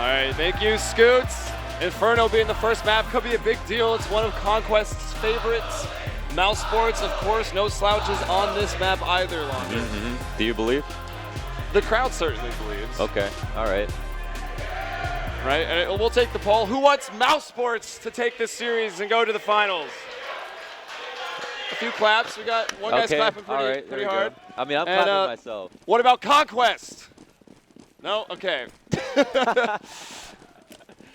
right, thank you, Scoots. Inferno being the first map could be a big deal. It's one of Conquest's favorites. Mousesports, of course, no slouches on this map either longer. Do you believe? The crowd certainly believes. Okay, all right. Right, and we'll take the poll. Who wants Mousesports to take this series and go to the finals? A few claps. We got one guy's clapping pretty hard. I mean, I'm clapping myself. What about Conquest? No? Okay.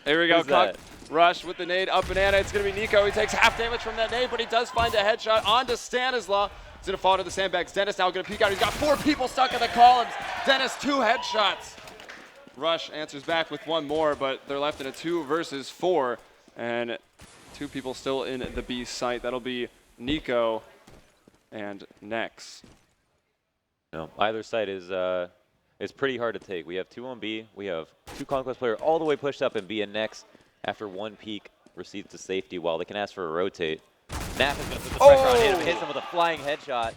Here we go. Rush with the nade up banana. It's going to be Nico. He takes half damage from that nade, but he does find a headshot onto Stanislaw. He's going to fall to the sandbags. Dennis now going to peek out. He's got 4 people stuck in the columns. Dennis, 2 headshots. Rush answers back with 1 more, but they're left in a 2 versus 4. And 2 people still in the B site. That'll be Nico and Nex. No, either side is pretty hard to take. We have 2 on B. We have 2 Conquest players all the way pushed up in B, and Nex, after 1 peek, receives to safety while they can ask for a rotate. Naf is going to put the pressure on him, hits him with a flying headshot.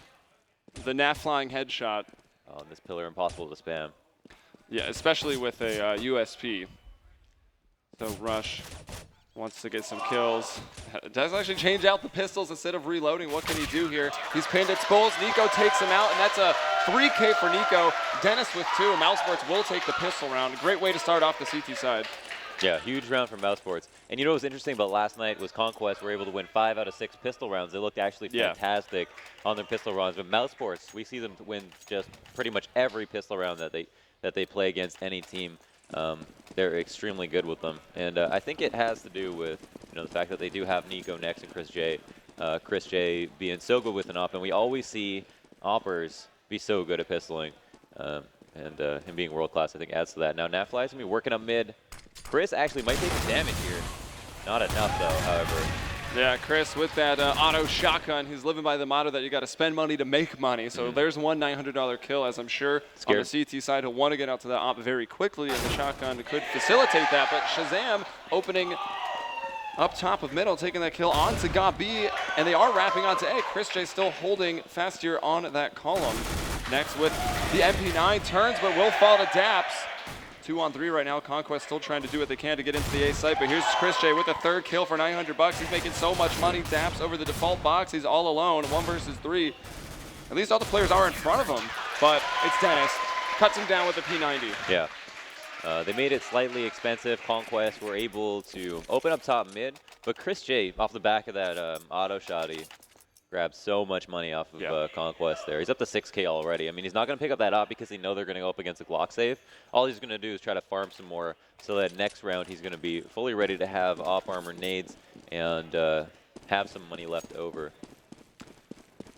The Naf flying headshot. Oh, this pillar impossible to spam. Yeah, especially with a USP. So Rush wants to get some kills. Does actually change out the pistols instead of reloading. What can he do here? He's pinned at Spolls. Nico takes him out, and that's a 3K for Nico. Dennis with 2. Mousesports will take the pistol round. Great way to start off the CT side. Yeah, huge round from Mousesports. And you know what was interesting about last night was Conquest were able to win 5 out of 6 pistol rounds. They looked actually fantastic on their pistol rounds. But Mousesports, we see them win just pretty much every pistol round that they play against any team. They're extremely good with them. And I think it has to do with the fact that they do have Nico, Nex, and Chris J. Chris J being so good with an op, and we always see oppers be so good at pistoling. And him being world-class, I think, adds to that. Now, Nafly is going to be working up mid. Chris actually might take some damage here. Not enough, though, however. Yeah, Chris with that auto shotgun. He's living by the motto that you got to spend money to make money. So there's one $900 kill, as I'm sure on the CT side he'll want to get out to that op very quickly, and the shotgun could facilitate that. But Shazam opening up top of middle, taking that kill onto Gabi, and they are wrapping onto A. Chris J still holding fast here on that column. Next with the MP9 turns, but will fall to Daps. 2 on 3 right now. Conquest still trying to do what they can to get into the A site, but here's Chris J with a 3rd kill for $900. He's making so much money. Daps over the default box. He's all alone, 1 versus 3. At least all the players are in front of him, but it's Dennis. Cuts him down with the P90. Yeah. They made it slightly expensive. Conquest were able to open up top mid, but Chris J, off the back of that auto shot, he grabbed so much money off of Conquest there. He's up to 6K already. I mean, he's not going to pick up that op because they know they're going to go up against a Glock save. All he's going to do is try to farm some more so that next round he's going to be fully ready to have op armor nades and have some money left over.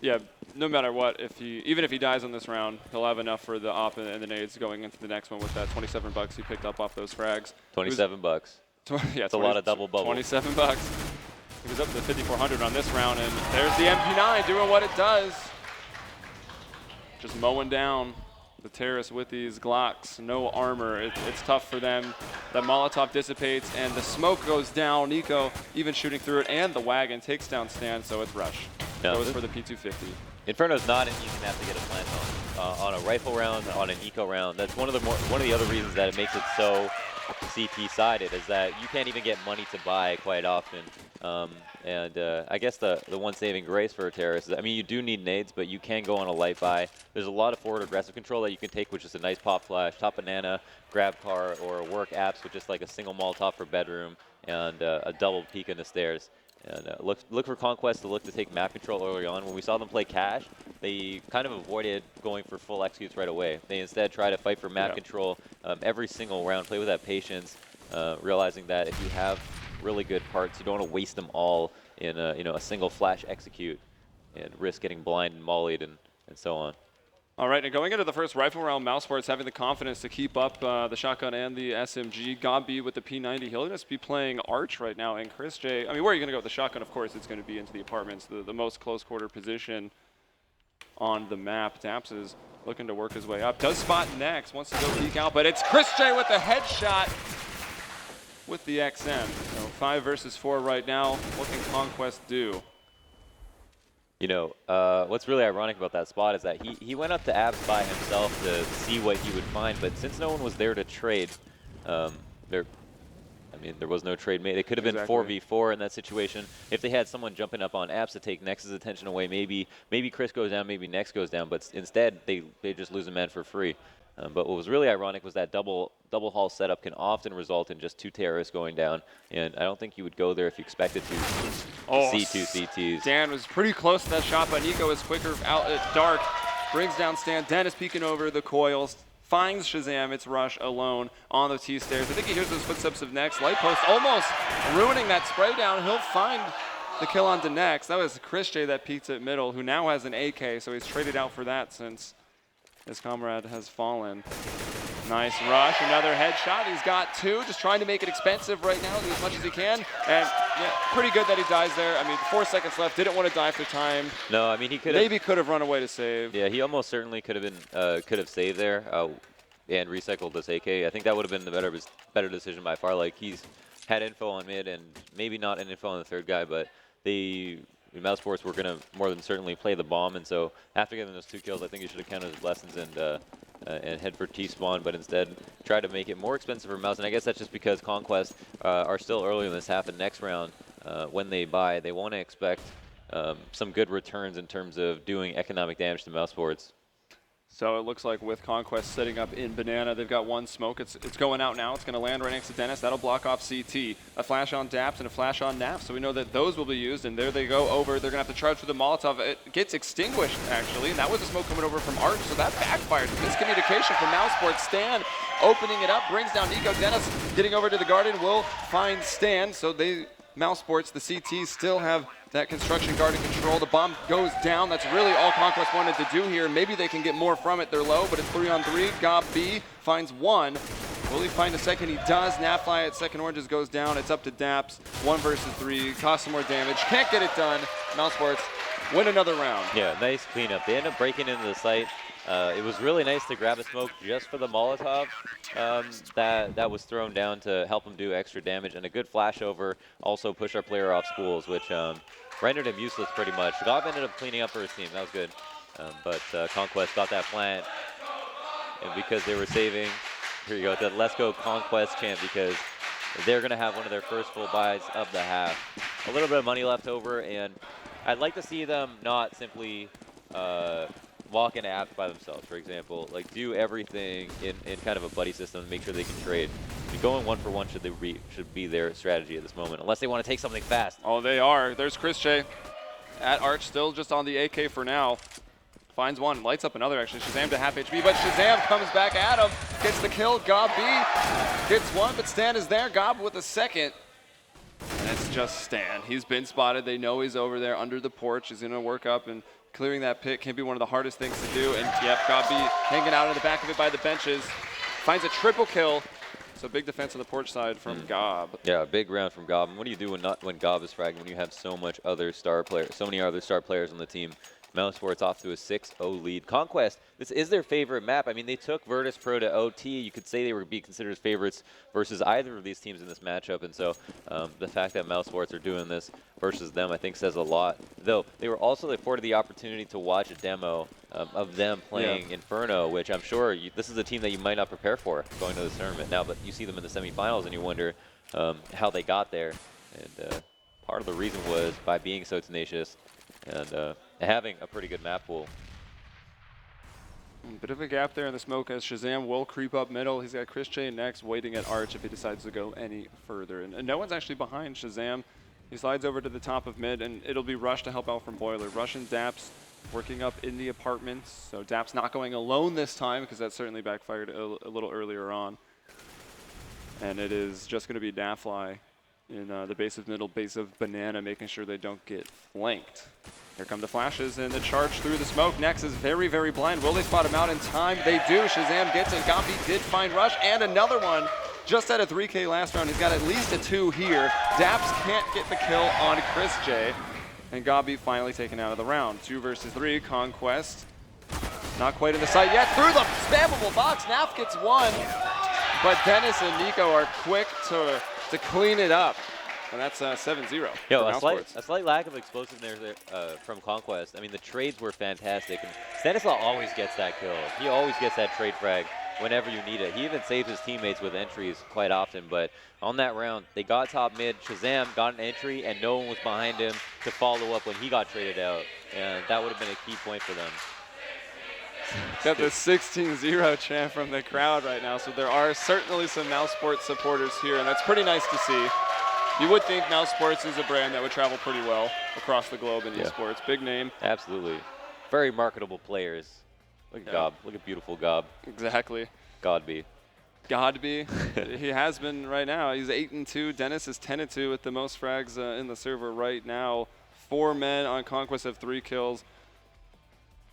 Yeah, no matter what, even if he dies on this round, he'll have enough for the op and the nades going into the next one with that $27 he picked up off those frags. 27 bucks. Yeah, it's a lot of double bubble. 27 bucks. He was up to 5,400 on this round, and there's the MP9 doing what it does. Just mowing down the terrorists with these Glocks. No armor. It's tough for them. That Molotov dissipates, and the smoke goes down. Nico even shooting through it, and the wagon takes down Stan, so it's Rush. Goes for the P250. Inferno's not an easy map to get a plant on a rifle round, on an eco round. That's one of the other reasons that it makes it so CT-sided is that you can't even get money to buy quite often. I guess the one saving grace for a terrorist is, I mean, you do need nades, but you can go on a light buy. There's a lot of forward aggressive control that you can take, which is a nice pop flash, top banana, grab car, or work apps with just like a single Molotov for bedroom and a double peek in the stairs. And look for Conquest to look to take map control early on. When we saw them play Cash, they kind of avoided going for full executes right away. They instead try to fight for map control every single round, play with that patience, realizing that if you have really good parts, you don't want to waste them all in a single flash execute and risk getting blind and mollied and so on. All right, and going into the first rifle round, Mousesports having the confidence to keep up the shotgun and the SMG. Gabi with the P90. He'll just be playing Arch right now, and Chris J. I mean, where are you going to go with the shotgun? Of course, it's going to be into the apartments, the most close quarter position on the map. Daps is looking to work his way up. Does spot Nex, wants to go peek out, but it's Chris J with the headshot with the XM. So 5 versus 4 right now. What can Conquest do? You know, what's really ironic about that spot is that he went up to Abs by himself to see what he would find, but since no one was there to trade, I mean, there was no trade made. It could have been 4v4 in that situation. If they had someone jumping up on apps to take Nex's attention away, maybe Chris goes down, maybe Nex goes down, but instead they just lose a man for free. But what was really ironic was that double hall setup can often result in just 2 terrorists going down, and I don't think you would go there if you expected to see 2 CTs. Stan was pretty close to that shot, but Nico is quicker out at dark. Brings down Stan. Dennis peeking over the coils. Finds Shazam. It's Rush alone on the T-stairs. I think he hears those footsteps of Nex. Light post almost ruining that spray down. He'll find the kill on Nex. That was Chris J that peeked at middle, who now has an AK, so he's traded out for that since his comrade has fallen. Nice rush, another headshot. He's got 2, just trying to make it expensive right now as much as he can. And yeah, pretty good that he dies there. I mean, 4 seconds left, didn't want to die for time. No, I mean, he could maybe could have run away to save. Yeah, he almost certainly could have been, could have saved there and recycled this AK. I think that would have been the better decision by far. Like, he's had info on mid and maybe not an info on the 3rd guy, but Mousesports were going to more than certainly play the bomb, and so after getting those 2 kills, I think he should have counted his lessons and head for T-spawn, but instead try to make it more expensive for Mouse. And I guess that's just because Conquest are still early in this half, and next round, when they buy, they want to expect some good returns in terms of doing economic damage to Mousesports. So it looks like with Conquest setting up in Banana, they've got 1 smoke. It's going out now. It's going to land right next to Dennis. That'll block off CT. A flash on Daps and a flash on Naf. So we know that those will be used. And there they go over. They're going to have to charge for the Molotov. It gets extinguished, actually. And that was a smoke coming over from Art. So that backfired. Miscommunication from Mousesports. Stan opening it up. Brings down Nico. Dennis getting over to the Garden will find Stan. So Mousesports, the CTs, still have that construction guard in control. The bomb goes down. That's really all Conquest wanted to do here. Maybe they can get more from it. They're low, but it's 3-on-3. Gob B finds 1. Will he find a second? He does. Nafly at second oranges goes down. It's up to Daps. 1 versus 3. Costs some more damage. Can't get it done. Mousesports win another round. Yeah, nice cleanup. They end up breaking into the site. It was really nice to grab a smoke just for the Molotov that was thrown down to help him do extra damage, and a good flashover also pushed our player off schools, which rendered him useless pretty much. Gob ended up cleaning up for his team. That was good. But Conquest got that plant, and because they were saving, here you go, the Let's Go Conquest chant, because they're going to have one of their first full buys of the half. A little bit of money left over, and I'd like to see them not simply walk into apps by themselves, for example. Like, do everything in kind of a buddy system and make sure they can trade. I mean, going 1-for-1 should be their strategy at this moment, unless they want to take something fast. Oh, they are. There's Chris J at Arch, still just on the AK for now. Finds 1, lights up another actually. Shazam to half HP, but Shazam comes back at him, gets the kill. Gob B gets 1, but Stan is there. Gob with a second. And it's just Stan. He's been spotted. They know he's over there under the porch. He's going to work up, and clearing that pit can be one of the hardest things to do. And yep, Gob B hanging out in the back of it by the benches. Finds a triple kill. So big defense on the porch side from Gob. Yeah, a big round from Gob. And what do you do when Gob is fragged, when you have so many other star players on the team? Mousesports off to a 6-0 lead. Conquest, this is their favorite map. I mean, they took virtus.pro to OT. You could say they would be considered favorites versus either of these teams in this matchup. And so the fact that Mousesports are doing this versus them, I think, says a lot. Though they were also afforded the opportunity to watch a demo of them playing Inferno, which I'm sure this is a team that you might not prepare for going to this tournament now, but you see them in the semifinals and you wonder how they got there. And part of the reason was by being so tenacious and having a pretty good map pool. Bit of a gap there in the smoke as Shazam will creep up middle. He's got Chris J next, waiting at Arch if he decides to go any further. And no one's actually behind Shazam. He slides over to the top of mid, and it'll be Rush to help out from Boiler. Rush and Daps working up in the apartments. So Daps not going alone this time, because that certainly backfired a little earlier on. And it is just going to be Nafly in the base of middle, base of Banana, making sure they don't get flanked. Here come the flashes and the charge through the smoke. Nex is very, very blind. Will they spot him out in time? They do. Shazam gets it. Gob B did find Rush, and another one. Just at a 3K last round. He's got at least a 2 here. Daps can't get the kill on Chris J. And Gob B finally taken out of the round. 2 versus 3. Conquest. Not quite in the sight yet. Through the spammable box. Naf gets 1. But Dennis and Nico are quick to clean it up. And that's 7-0. Yo, a slight lack of explosiveness there from Conquest. I mean, the trades were fantastic. And Stanislaw always gets that kill. He always gets that trade frag. whenever you need it. He even saves his teammates with entries quite often, but on that round, they got top mid. Shazam got an entry, and no one was behind him to follow up when he got traded out, and that would have been a key point for them. Got the 16-0 chant from the crowd right now, so there are certainly some Mousesports supporters here, and that's pretty nice to see. You would think Mousesports is a brand that would travel pretty well across the globe in esports. Big name. Absolutely. Very marketable players. Look at Gob. Look at beautiful Gob. Exactly. Godby. Godby. He has been right now. He's 8-2. Dennis is 10-2 with the most frags in the server right now. 4 men on Conquest have 3 kills.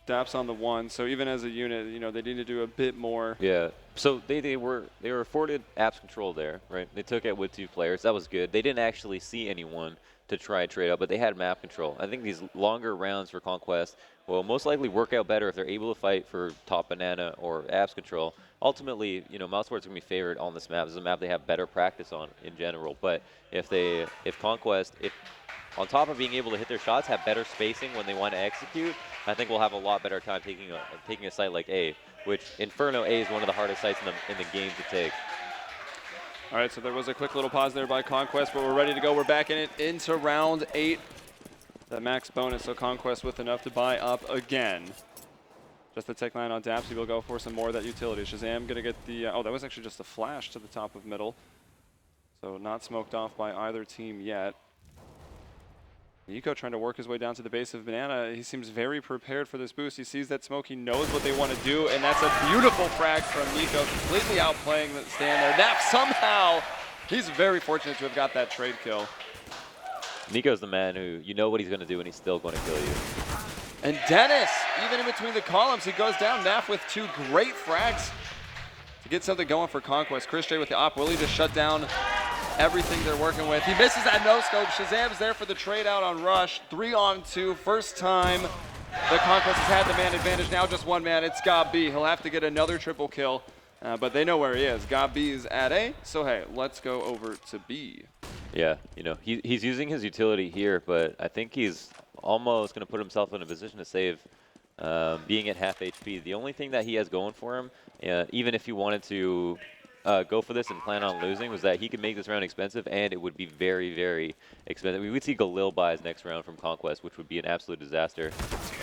Daps on the 1. So even as a unit, you know, they need to do a bit more. Yeah. So they were afforded apps control there, right? They took it with 2 players. That was good. They didn't actually see anyone to try and trade up, but they had map control. I think these longer rounds for Conquest will most likely work out better if they're able to fight for top banana or apps control. Ultimately, you know, Mousesports are going to be favored on this map. This is a map they have better practice on in general. But if Conquest, on top of being able to hit their shots, have better spacing when they want to execute, I think we'll have a lot better time taking a site like A, which Inferno A is one of the hardest sites in the game to take. All right, so there was a quick little pause there by Conquest, but we're ready to go. We're back in it into round 8. The max bonus, so Conquest with enough to buy up again. Just the tech line on Daps, he will go for some more of that utility. Shazam gonna get the, oh, that was actually just a flash to the top of middle. So not smoked off by either team yet. Nico trying to work his way down to the base of Banana. He seems very prepared for this boost. He sees that smoke. He knows what they want to do, and that's a beautiful frag from Nico, completely outplaying the stand there. Nap somehow, he's very fortunate to have got that trade kill. Nico's the man who, you know what he's going to do, and he's still going to kill you. And Dennis, even in between the columns, he goes down. Naf with 2 great frags to get something going for Conquest. Chris J with the op. Willie just shut down everything they're working with. He misses that no-scope. Shazam's there for the trade out on Rush. 3-on-2. First time the Conquest has had the man advantage. Now just 1 man. It's Gob B. He'll have to get another triple kill, but they know where he is. Gob B is at A, so hey, let's go over to B. Yeah, you know, he's using his utility here, but I think he's almost going to put himself in a position to save being at half HP. The only thing that he has going for him, even if he wanted to go for this and plan on losing, was that he could make this round expensive, and it would be very, very expensive. We would see Galil buy his next round from Conquest, which would be an absolute disaster.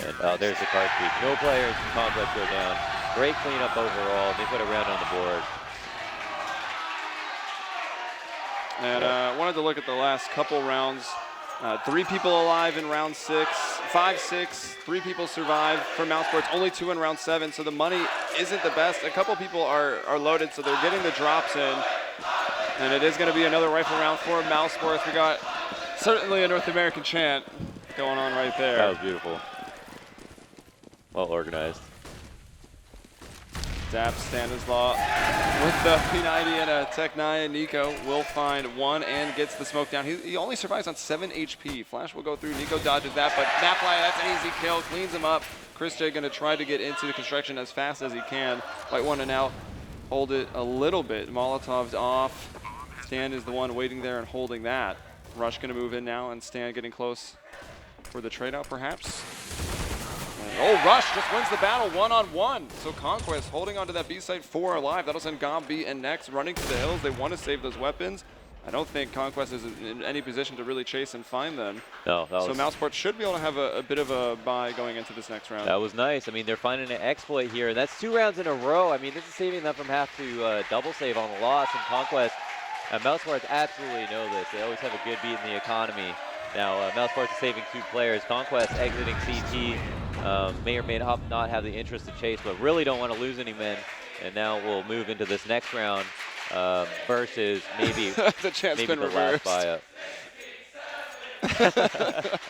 And there's the card speak. No players from Conquest go down. Great cleanup overall. They put a round on the board. And wanted to look at the last couple rounds. 3 people alive in round 6, 5-6, 3 people survive for Mousesports, only 2 in round 7, so the money isn't the best. A couple people are loaded, so they're getting the drops in. And it is going to be another rifle round for Mousesports. We got certainly a North American chant going on right there. That was beautiful. Well organized. Daps, Stanislaw with the P90 and a Tech 9. Nico will find 1 and gets the smoke down. He only survives on 7 HP. Flash will go through. Nico dodges that, but Napfly, that's an easy kill. Cleans him up. Chris J going to try to get into the construction as fast as he can. Might want to now hold it a little bit. Molotov's off. Stan is the one waiting there and holding that. Rush going to move in now, and Stan getting close for the trade out perhaps. Oh, Rush just wins the battle 1-on-1. So Conquest holding onto that B site 4 alive. That'll send Gob B and Next running to the hills. They want to save those weapons. I don't think Conquest is in any position to really chase and find them. No, so Mousesports should be able to have a bit of a buy going into this next round. That was nice. I mean, they're finding an exploit here. That's 2 rounds in a row. I mean, this is saving them from having to double save on the loss. And Conquest and Mousesports absolutely know this. They always have a good beat in the economy. Now, Mousesports is saving 2 players. Conquest exiting CT. May or may not have the interest to chase, but really don't want to lose any men. And now we'll move into this next round versus maybe the chance maybe been the reversed. last buy-up.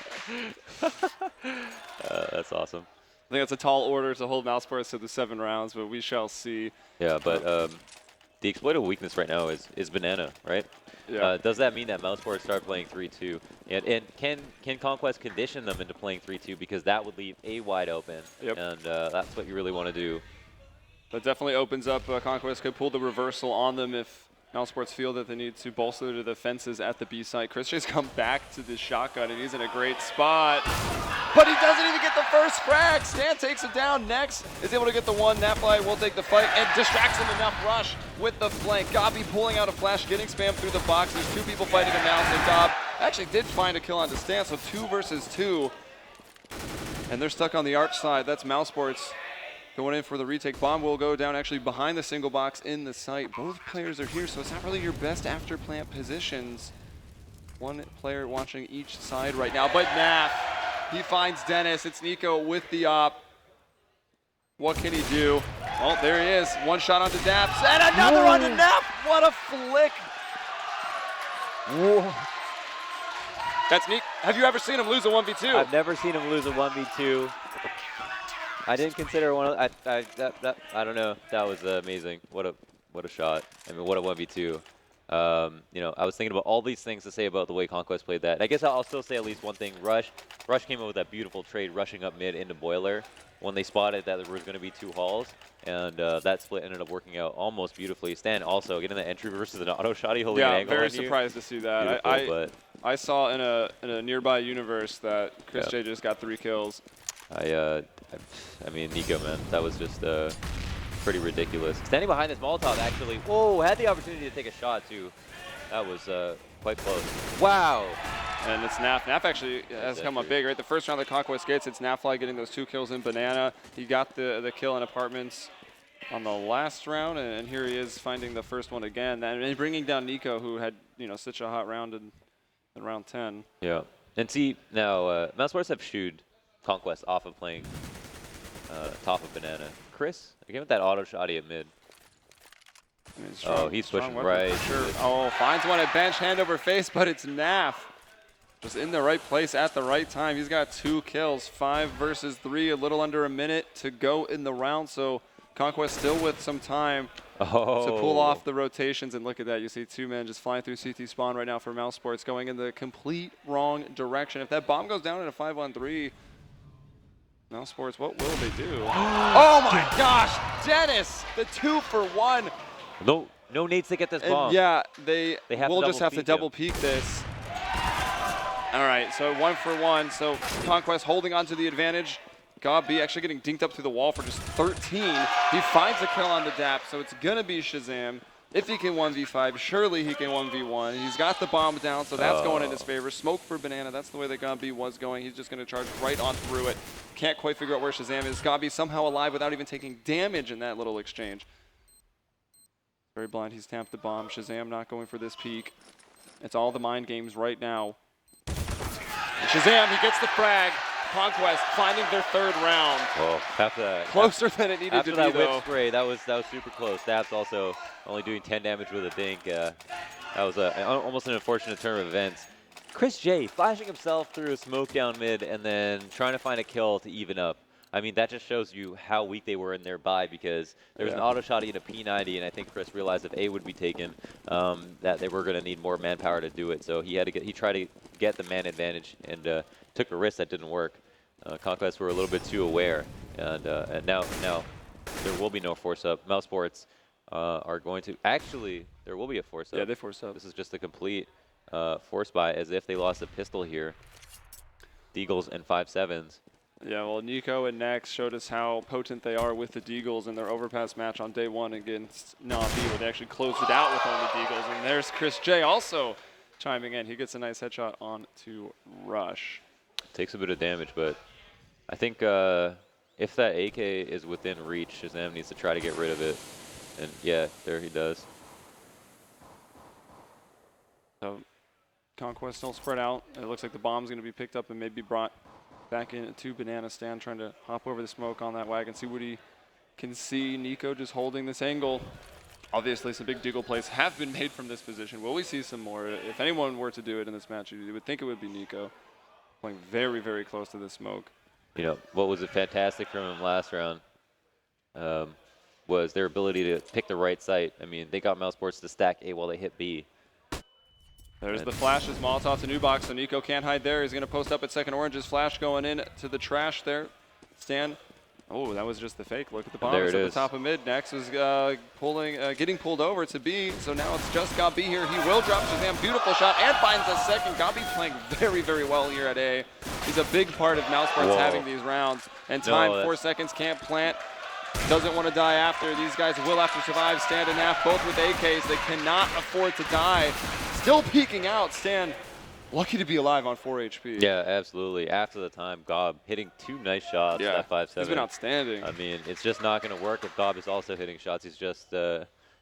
That's awesome. I think that's a tall order to hold Mousesports to the 7 rounds, but we shall see. Yeah, but the exploitable weakness right now is Banana, right? Yeah. Does that mean that Mousesports start playing 3-2? And can Conquest condition them into playing 3-2, because that would leave A wide open, and that's what you really want to do. That definitely opens up. Conquest could pull the reversal on them if Mousesports feel that they need to bolster their defenses at the B site. Chris J's come back to the shotgun, and he's in a great spot. but he doesn't even get the first frag. Stan takes it down. Next is able to get the one. Nafly will take the fight and distracts him enough. Rush with the flank. Gabi pulling out a flash, getting spammed through the box. There's two people fighting him now, so Gob actually did find a kill onto Stan, so 2 versus 2. And they're stuck on the arch side. That's Mousesports going in for the retake. Bomb will go down actually behind the single box in the site. Both players are here, so it's not really your best after plant positions. One player watching each side right now, but Naf, he finds Dennis. It's Nico with the op. What can he do? Oh, there he is. One shot onto Daps, and another onto Naf. What a flick. Whoa. That's neat. Have you ever seen him lose a 1v2? I've never seen him lose a 1v2. I didn't consider one of I don't know. That was amazing. What a shot. I mean, what a 1v2. You know, I was thinking about all these things to say about the way Conquest played that. I guess I'll still say at least one thing. Rush came up with that beautiful trade, rushing up mid into Boiler when they spotted that there was going to be 2 halls, and that split ended up working out almost beautifully. Stan also getting the entry versus an auto shotty holding an angle on you. Yeah, very surprised to see that. I saw in a nearby universe that Chris J just got 3 kills. I mean, Nico, man, that was just pretty ridiculous. Standing behind this Molotov, actually, whoa, had the opportunity to take a shot, too. That was quite close. Wow. And it's Naf. Naf actually has come up big, right? The first round that Conquest gets, it's Nafly getting those 2 kills in Banana. He got the kill in Apartments on the last round, and here he is finding the first one again. And bringing down Nico, who had, you know, such a hot round in round 10. Yeah. And see, now, Mousesports have shooed Conquest off of playing top of Banana. Chris, again with that auto shotty at mid. I mean, oh, he's pushing right. Sure. Oh, finds one at bench, hand over face, but it's Naf. Just in the right place at the right time. He's got 2 kills, 5 versus 3, a little under a minute to go in the round. So Conquest still with some time to pull off the rotations. And look at that, you see 2 men just flying through CT spawn right now for Mousesports, going in the complete wrong direction. If that bomb goes down in a 5-on-3, Mousesports, what will they do? Oh my gosh, Dennis, the 2 for 1. No needs to get this bomb. Yeah, they will just have to double peek peek this. All right, so 1 for 1. So Conquest holding on to the advantage. Gabi actually getting dinked up through the wall for just 13. He finds a kill on the DAP, so it's gonna be Shazam. If he can 1v5, surely he can 1v1. He's got the bomb down, so that's going in his favor. Smoke for Banana, that's the way that Gabi was going. He's just gonna charge right on through it. Can't quite figure out where Shazam is. Gabi somehow alive without even taking damage in that little exchange. Very blind, he's tamped the bomb. Shazam not going for this peek. It's all the mind games right now. And Shazam, he gets the frag. Conquest finding their 3rd round. Well, after that, closer than it needed to be, though. After that whip spray, that was super close. That's also only doing 10 damage with a dink. That was almost an unfortunate turn of events. Chris J flashing himself through a smoke down mid and then trying to find a kill to even up. I mean, that just shows you how weak they were in their buy, because there was an auto shotty and a P90, and I think Chris realized if A would be taken, that they were going to need more manpower to do it. So he tried to get the man advantage and took a risk that didn't work. Conquest were a little bit too aware, and now there will be no force up. Mousesports are going to there will be a force up. Yeah, they force up. This is just a complete force buy, as if they lost a pistol here. Deagles and 5.7s. Yeah, well, Nico and Nex showed us how potent they are with the Deagles in their overpass match on day 1 against Navi, where they actually closed it out with only Deagles. And there's Chris J also chiming in. He gets a nice headshot onto Rush. Takes a bit of damage, but I think if that AK is within reach, Shazam needs to try to get rid of it. And yeah, there he does. So Conquest still spread out. It looks like the bomb's going to be picked up and maybe brought back into Banana. Stan trying to hop over the smoke on that wagon, see what he can see. Nico just holding this angle. Obviously, some big Deagle plays have been made from this position. Will we see some more? If anyone were to do it in this match, you would think it would be Nico. Playing very, very close to the smoke. You know, what was fantastic from him last round was their ability to pick the right site. I mean, they got Mousesports to stack A while they hit B. There's the flashes, Molotov to new box, so Nico can't hide there. He's going to post up at second orange's flash going in to the trash there. Stan, oh, that was just the fake. Look at the bomb. It's at the top of mid. Next is getting pulled over to B, so now it's just Gabi here. He will drop Shazam. Beautiful shot and finds a second. Gabi's playing very, very well here at A. He's a big part of Mousesports having these rounds. And time, 4 seconds, can't plant. Doesn't want to die after. These guys will have to survive. Stan and Naf both with AKs. They cannot afford to die. Still peeking out. Stan, lucky to be alive on 4 HP. Yeah, absolutely. After the time, Gob hitting 2 nice shots at 5-7. He's been outstanding. I mean, it's just not going to work if Gob is also hitting shots. He's just,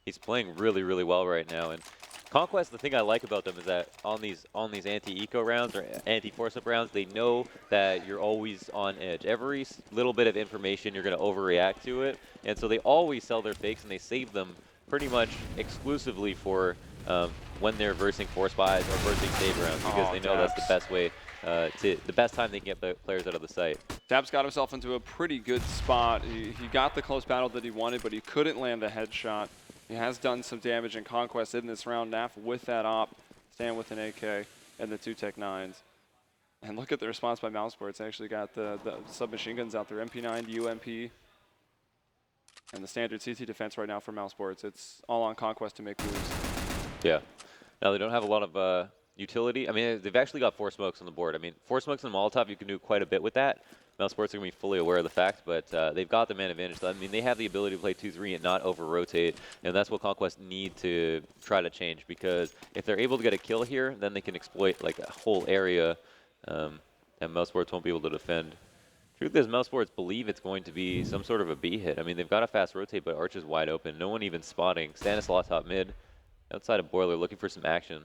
he's playing really, really well right now. And Conquest, the thing I like about them is that on these anti-eco rounds or anti-force-up rounds, they know that you're always on edge. Every little bit of information, you're going to overreact to it. And so they always sell their fakes, and they save them pretty much exclusively for when they're versing force buys or versing save rounds, because they know that's the best way, the best time they can get the players out of the site. Dabs got himself into a pretty good spot. He got the close battle that he wanted, but he couldn't land the headshot. He has done some damage in Conquest in this round. Naf with that op, Stan with an AK, and the 2 Tech 9s. And look at the response by Mousesports. They actually got the submachine guns out there, MP9, UMP, and the standard CT defense right now for Mousesports. It's all on Conquest to make moves. Yeah. Now, they don't have a lot of utility. I mean, they've actually got 4 smokes on the board. I mean, 4 smokes and Molotov, you can do quite a bit with that. Mousesports are going to be fully aware of the fact, but they've got the man advantage. So, I mean, they have the ability to play 2-3 and not over-rotate, and that's what Conquest need to try to change, because if they're able to get a kill here, then they can exploit like a whole area, and Mousesports won't be able to defend. Truth is, Mousesports believe it's going to be some sort of a B hit. I mean, they've got a fast rotate, but Arch is wide open. No one even spotting. Stanislaw top mid, outside of Boiler, looking for some action.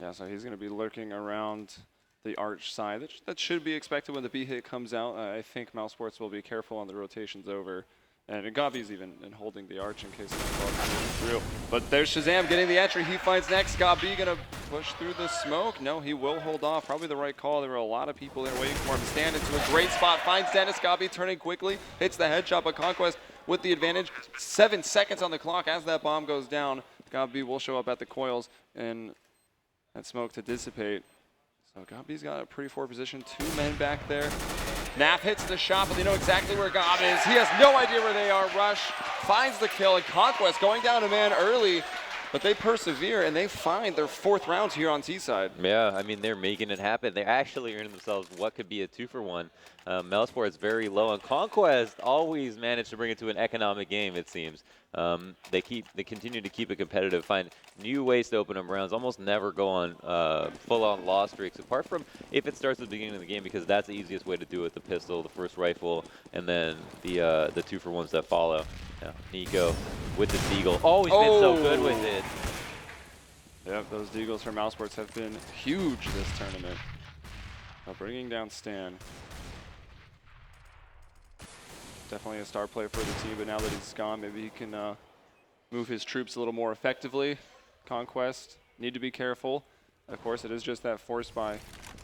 Yeah, so he's going to be lurking around the Arch side. That should be expected when the B hit comes out. I think Mousesports will be careful on the rotations over. And Gabi's even holding the Arch in case it's through. But there's Shazam getting the entry. He finds next. Gabi going to push through the smoke. No, he will hold off. Probably the right call. There were a lot of people there waiting for him. Stand into a great spot. Finds Dennis. Gabi turning quickly. Hits the headshot, but Conquest with the advantage. 7 seconds on the clock as that bomb goes down. Gabi will show up at the coils and that smoke to dissipate. So Gabi's got a pretty forward position. 2 men back there. Naf hits the shot, but they know exactly where Gob is. He has no idea where they are. Rush finds the kill, and Conquest going down a man early, but they persevere, and they find their 4th round here on T-side. Yeah, I mean, they're making it happen. They're actually earning themselves what could be a 2-for-1. Mousesports very low, and Conquest always manage to bring it to an economic game, it seems. They continue to keep it competitive, find new ways to open up rounds, almost never go on full-on loss streaks, apart from if it starts at the beginning of the game, because that's the easiest way to do it, the pistol, the first rifle, and then the 2-for-1s that follow. Yeah, Nico with the Deagle, always been so good with it. Yep, those Deagles from Mousesports have been huge this tournament. Bringing down Stan. Definitely a star player for the team, but now that he's gone, maybe he can move his troops a little more effectively. Conquest, need to be careful. Of course, it is just that force buy,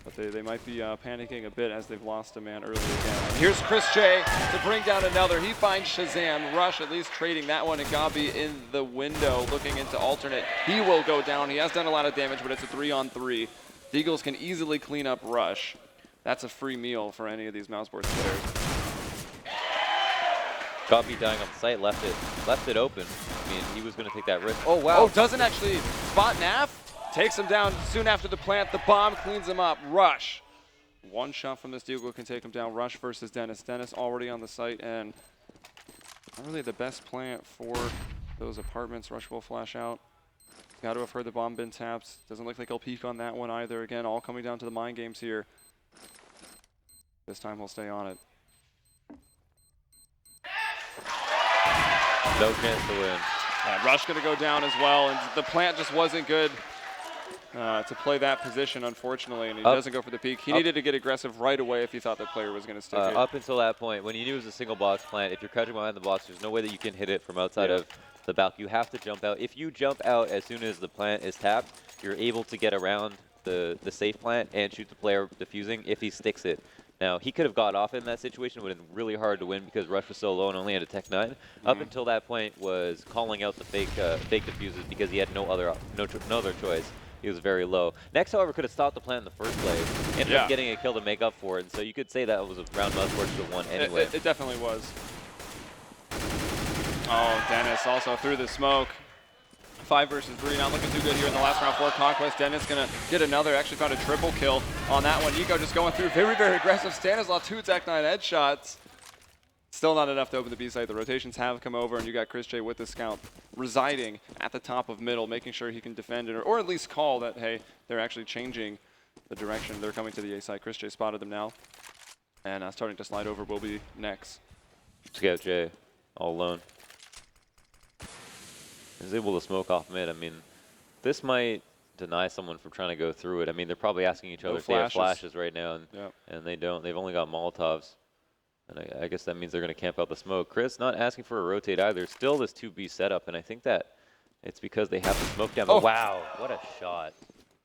but they might be panicking a bit as they've lost a man early again. And here's Chris J to bring down another. He finds Shazam. Rush at least trading that one, and Gabi in the window looking into alternate. He will go down. He has done a lot of damage, but it's a 3-on-3. The Eagles can easily clean up Rush. That's a free meal for any of these Mousesports players. Gabi dying on the site, left it open. I mean, he was going to take that risk. Oh, wow. Oh, doesn't actually spot Naf. Takes him down soon after the plant. The bomb cleans him up. Rush. One shot from this Deagle can take him down. Rush versus Dennis. Dennis already on the site, and not really the best plant for those apartments. Rush will flash out. Got to have heard the bomb been tapped. Doesn't look like he'll peek on that one either. Again, all coming down to the mind games here. This time he'll stay on it. No chance to win. Rush going to go down as well, and the plant just wasn't good to play that position, unfortunately, and he doesn't go for the peek. He needed to get aggressive right away if he thought that player was going to stick it. Up until that point, when you knew it was a single box plant, if you're crouching behind the box, there's no way that you can hit it from outside of the balcony. You have to jump out. If you jump out as soon as the plant is tapped, you're able to get around the safe plant and shoot the player defusing if he sticks it. Now, he could have got off in that situation. It would have been really hard to win because Rush was so low and only had a Tech 9. Up until that point was calling out the fake defuses because he had no other choice. He was very low. Next, however, could have stopped the plant in the first place. Ended up getting a kill to make up for it. And so you could say that was a round Mousesports to won anyway. It definitely was. Oh, Dennis also through the smoke. 5 versus 3, not looking too good here in the last round for Conquest. Dennis gonna get another, actually found a triple kill on that one. Nico just going through very, very aggressive. Stanislav, 2 Tech 9 headshots. Still not enough to open the B site. The rotations have come over, and you got Chris J with the scout residing at the top of middle, making sure he can defend it, or at least call that, hey, they're actually changing the direction. They're coming to the A site. Chris J spotted them now, and starting to slide over will be next. Scout J, all alone. He's able to smoke off mid. I mean, this might deny someone from trying to go through it. I mean, they're probably asking each other if they have flashes right now, and they don't. They've only got Molotovs. And I guess that means they're going to camp out the smoke. Chris not asking for a rotate either. Still this 2B setup, and I think that it's because they have the smoke down. Oh. Wow, what a shot.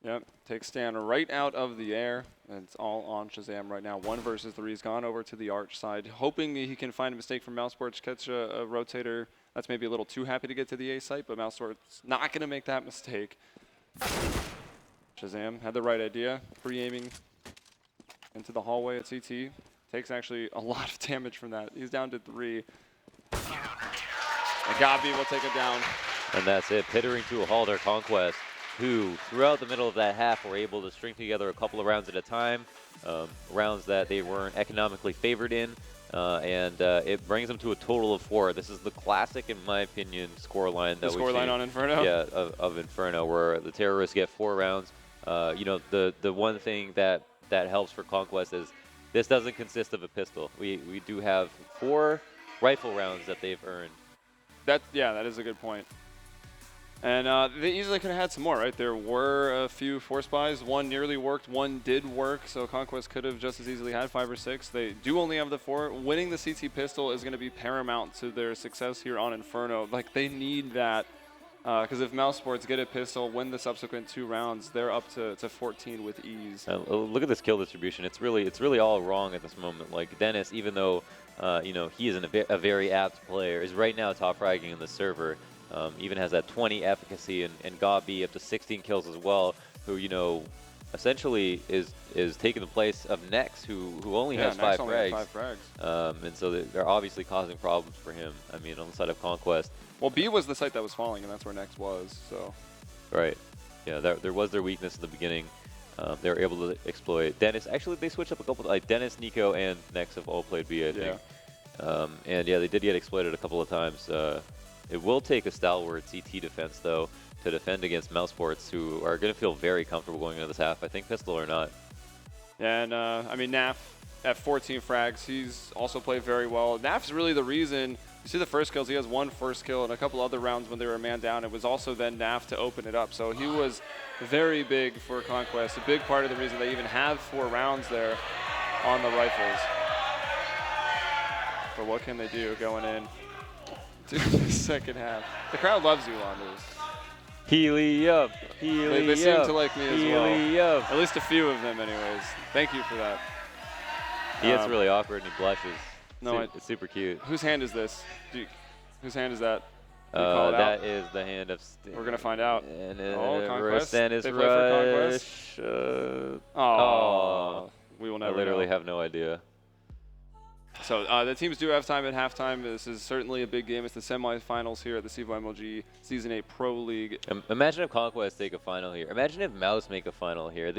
Yep, takes Stan right out of the air, and it's all on Shazam right now. 1 versus 3. He's gone over to the arch side, hoping he can find a mistake from Mousesports, catch a rotator. That's maybe a little too happy to get to the A site, but Mousesports not going to make that mistake. Shazam had the right idea, pre-aiming into the hallway at CT. Takes actually a lot of damage from that. He's down to 3. And Gabi will take it down. And that's it. Pittering to a halt, our Conquest, who throughout the middle of that half were able to string together a couple of rounds at a time, rounds that they weren't economically favored in, and it brings them to a total of 4. This is the classic, in my opinion, scoreline that we've seen. The scoreline on Inferno? Yeah, of Inferno, where the terrorists get 4 rounds. You know, the one thing that helps for Conquest is this doesn't consist of a pistol. We do have 4 rifle rounds that they've earned. That is a good point. And they easily could have had some more, right? There were a few force buys. 1 nearly worked, 1 did work, so Conquest could have just as easily had 5 or 6. They do only have the 4. Winning the CT pistol is going to be paramount to their success here on Inferno. Like, they need that, because if Mousesports get a pistol, win the subsequent 2 rounds, they're up to 14 with ease. Look at this kill distribution. It's really all wrong at this moment. Like, Dennis, even though you know, he is a very apt player, is right now top fragging in the server. Even has that 20 efficacy, and Gabi up to 16 kills as well, who, you know, essentially is taking the place of Nex, who only has 5 frags. And so they're obviously causing problems for him. I mean, on the side of Conquest. Well, B was the site that was falling, and that's where Nex was, so. Right. Yeah, there was their weakness in the beginning. They were able to exploit. Dennis, actually, they switched up a couple, like Dennis, Nico, and Nex have all played B, I think. And yeah, they did get exploited a couple of times. It will take a stalwart CT defense, though, to defend against Mousesports, who are going to feel very comfortable going into this half, I think pistol or not. And, I mean, Naf at 14 frags, he's also played very well. Naf's really the reason, you see the first kills, he has 1 first kill and a couple other rounds when they were a man down. It was also then Naf to open it up. So he was very big for Conquest, a big part of the reason they even have 4 rounds there on the rifles. But what can they do going in to the second half? The crowd loves you, Landers. Healy up, Healy up. They seem to like me as well. Healy up. At least a few of them anyways. Thank you for that. He gets really awkward and he blushes. No, it's super cute. Whose hand is this? Whose hand is that? That is the hand of We're going to find out. And Conquest. Stannis They play for Conquest. Oh, we will never I literally know. have no idea. So the teams do have time at halftime. This is certainly a big game. It's the semifinals here at the CEVO MLG Season 8 Pro League. Imagine if Conquest take a final here. Imagine if Mouse make a final here.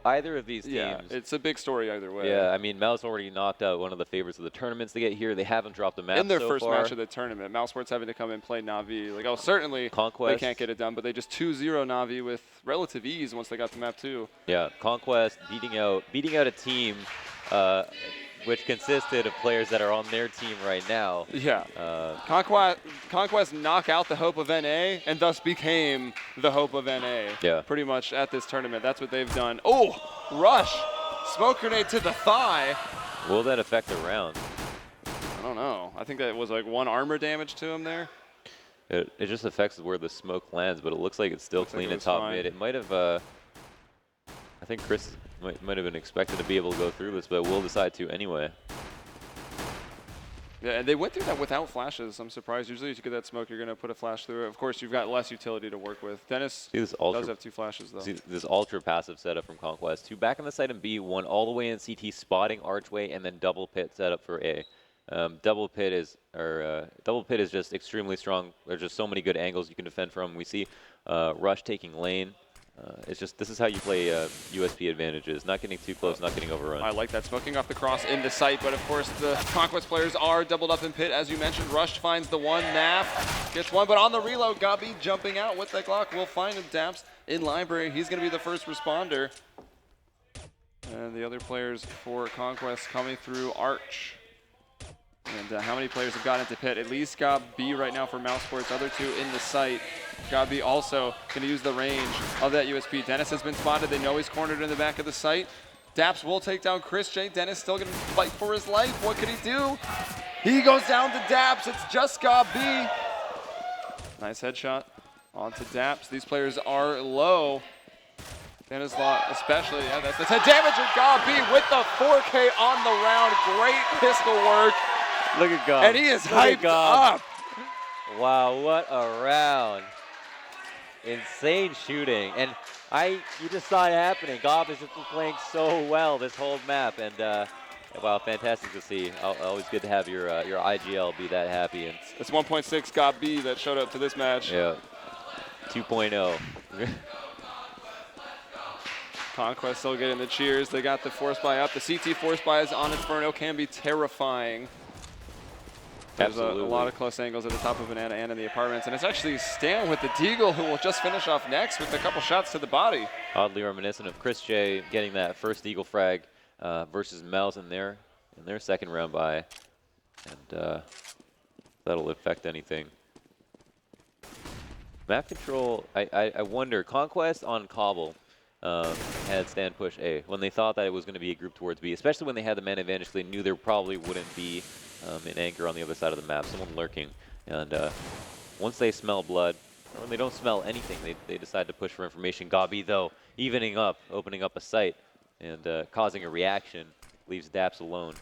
Either of these teams. Yeah, it's a big story either way. Yeah, I mean, Mouse already knocked out one of the favorites of the tournaments to get here. They haven't dropped the map in their so first far. match of the tournament. Mousesports having to come and play Na'Vi. Like, oh, certainly Conquest, they can't get it done, but they just 2-0 Na'Vi with relative ease once they got the map too. Yeah, Conquest beating out a team which consisted of players that are on their team right now. Yeah. Conquest knock out the hope of NA and thus became the hope of NA. Yeah. Pretty much at this tournament. That's what they've done. Oh, rush. Smoke grenade to the thigh. Will that affect the round? I don't know. I think that was like 1 armor damage to him there. It just affects where the smoke lands, but it looks like it's still clean at top mid. It might have, I think Chris might have been expected to be able to go through this, but we'll decide to anyway. Yeah, and they went through that without flashes. I'm surprised. Usually if you get that smoke, you're going to put a flash through it. Of course, you've got less utility to work with. Dennis does have 2 flashes, though. See this ultra passive setup from Conquest. 2 back on the site in B, 1 all the way in CT, spotting archway, and then double pit setup for A. Double pit is just extremely strong. There's just so many good angles you can defend from. We see Rush taking lane. This is how you play USP advantages. Not getting too close, not getting overrun. I like that, smoking off the cross into sight, but of course the Conquest players are doubled up in pit, as you mentioned. Rush finds the one, Naf gets one, but on the reload, Gabi jumping out with the Glock will find him. Daps in library, he's going to be the first responder. And the other players for Conquest coming through Arch. And how many players have gotten into pit? At least Gabi right now for Mousesports, other two in the site. Gabi also going to use the range of that USP. Dennis has been spotted. They know he's cornered in the back of the site. Daps will take down Chris J. Dennis still going to fight for his life. What could he do? He goes down to Daps. It's just Gabi. Nice headshot onto Daps. These players are low. Dennis Law especially. Yeah, that's the 10 damage. And Gabi with the 4K on the round. Great pistol work. Look at Gob. And he is hyped up. Wow, what a round. Insane shooting. And you just saw it happening. Gob is just playing so well this whole map. And wow, fantastic to see. Always good to have your IGL be that happy. And it's 1.6 Gabi that showed up to this match. Yeah, 2.0. Conquest still getting the cheers. They got the force buy up. The CT force buys on Inferno can be terrifying. There's a lot of close angles at the top of Banana and in the apartments. And it's actually Stan with the Deagle who will just finish off next with a couple shots to the body. Oddly reminiscent of Chris J getting that first Eagle frag versus Mouse in their second round by. And that'll affect anything. Map control, I wonder, Conquest on Cobble had Stan push A when they thought that it was going to be a group towards B, especially when they had the man advantage. They knew there probably wouldn't be an anchor on the other side of the map, someone lurking. And once they smell blood, or when they don't smell anything, they decide to push for information. Gabi, though, evening up, opening up a site, and causing a reaction, leaves Daps alone.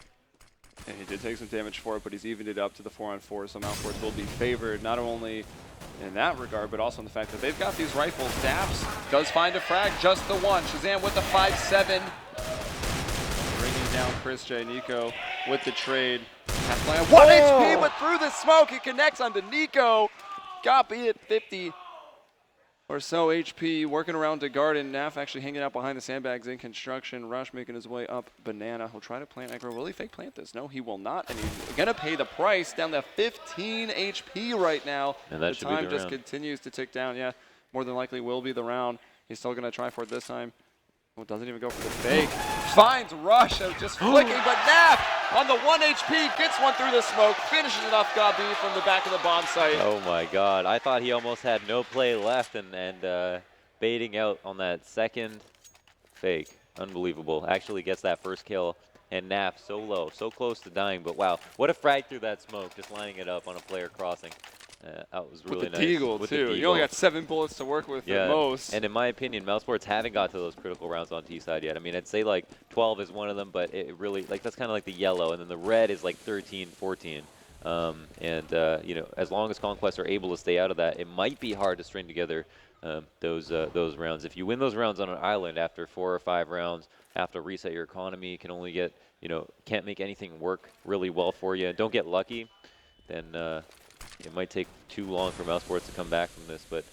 And he did take some damage for it, but he's evened it up to the 4-on-4, so Mousesports will be favored, not only in that regard, but also in the fact that they've got these rifles. Daps does find a frag, just the one. Shazam with the 5-7. Bringing down Chris J. Nico with the trade. 1 HP, but through the smoke, he connects onto Nico. Gabi at 50 or so HP, working around to Garden. Naf actually hanging out behind the sandbags in construction. Rush making his way up Banana. He'll try to plant aggro. Will he fake plant this? No, he will not. And he's going to pay the price, down to 15 HP right now. And that the should time be the just round. Continues to tick down. Yeah, more than likely will be the round. He's still going to try for it this time. Oh, doesn't even go for the fake. Finds Rush, just flicking, but Naf on the 1 HP gets one through the smoke, finishes it off Gabi from the back of the bomb site. Oh my God, I thought he almost had no play left and baiting out on that second fake. Unbelievable. Actually gets that first kill, and Naf so low, so close to dying, but wow, what a frag through that smoke, just lining it up on a player crossing. That was really nice. With the Deagle, you only got 7 bullets to work with at most. And in my opinion, Mousesports haven't got to those critical rounds on T side yet. I mean, I'd say like 12 is one of them, but it really, like, that's kind of like the yellow, and then the red is like 13, 14. You know, as long as Conquest are able to stay out of that, it might be hard to string together those rounds. If you win those rounds on an island after 4 or 5 rounds, have to reset your economy, you can only get, you know, can't make anything work really well for you, and don't get lucky, then it might take too long for Mousesports to come back from this, but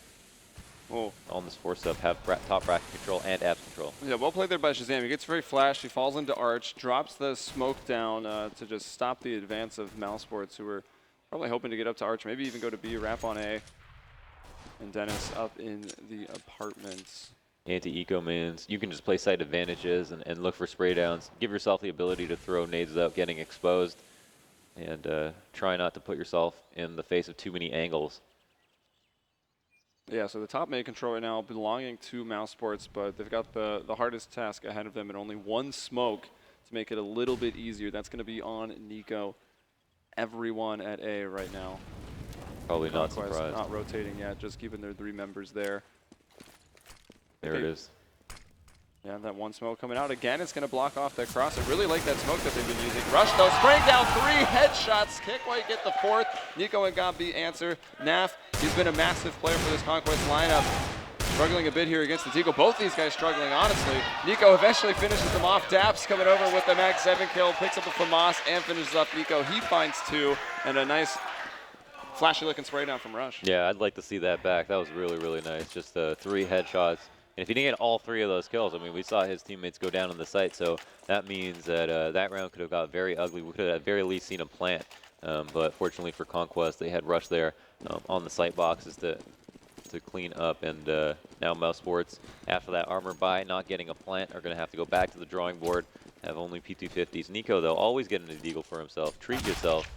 on this force up, have top bracket control and abs control. Yeah, well played there by Shazam. He gets very flashy, falls into Arch, drops the smoke down to just stop the advance of Mousesports, who were probably hoping to get up to Arch, maybe even go to B, wrap on A. And Dennis up in the apartments. Anti-eco mans, you can just play site advantages and look for spray downs. Give yourself the ability to throw nades without getting exposed. And try not to put yourself in the face of too many angles. Yeah, so the top main control right now belonging to Mousesports, but they've got the hardest task ahead of them and only 1 smoke to make it a little bit easier. That's going to be on Nico. Everyone at A right now. Probably not surprised. Not rotating yet, just keeping their 3 members there. There it is. Yeah, that 1 smoke coming out again. It's going to block off that cross. I really like that smoke that they've been using. Rush, though, spraying down 3 headshots. Kickway get the 4th. Nico and Gabi answer. Naf, he's been a massive player for this Conquest lineup. struggling a bit here against the Deagle. Both these guys struggling, honestly. Nico eventually finishes them off. Daps coming over with the Mag 7 kill, picks up a FAMAS and finishes off Nico. He finds 2 and a nice flashy looking spray down from Rush. Yeah, I'd like to see that back. That was really, really nice. Just 3 headshots. And if he didn't get all 3 of those kills, I mean, we saw his teammates go down on the site, so that means that that round could have got very ugly. We could have at the very least seen him plant. But fortunately for Conquest, they had Rush there on the site boxes to clean up. And now Mousesports, after that armor buy, not getting a plant, are going to have to go back to the drawing board, have only P250s. Nico, though, always getting a deagle for himself. Treat yourself,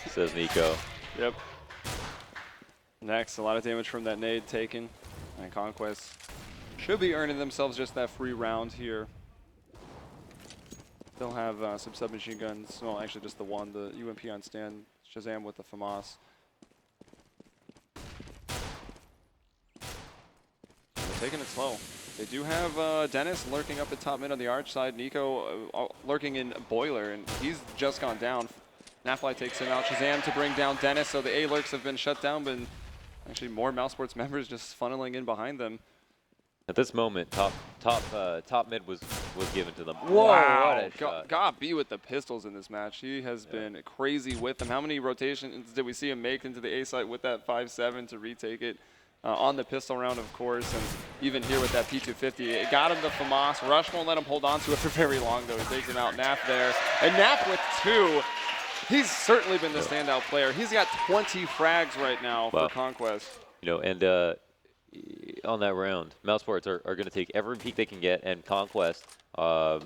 says Nico. Yep. Next, a lot of damage from that nade taken. And Conquest should be earning themselves just that free round here. They'll have some submachine guns. Well, actually just the one, the UMP on stand. Shazam with the FAMAS. They're taking it slow. They do have Dennis lurking up at top mid on the arch side. Nico lurking in Boiler, and he's just gone down. Nafly takes him out. Shazam to bring down Dennis, so the A-lurks have been shut down, but actually more Mousesports members just funneling in behind them. At this moment, top mid was given to them. Whoa! Wow, God be with the pistols in this match. He has been crazy with them. How many rotations did we see him make into the A site with that 5-7 to retake it on the pistol round, of course, and even here with that P250. It got him the FAMAS. Rush won't let him hold on to it for very long, though. He takes him out. Naf there. And Naf with 2. He's certainly been the standout player. He's got 20 frags right now for Conquest. You know, and on that round, Mousesports are going to take every peek they can get, and Conquest are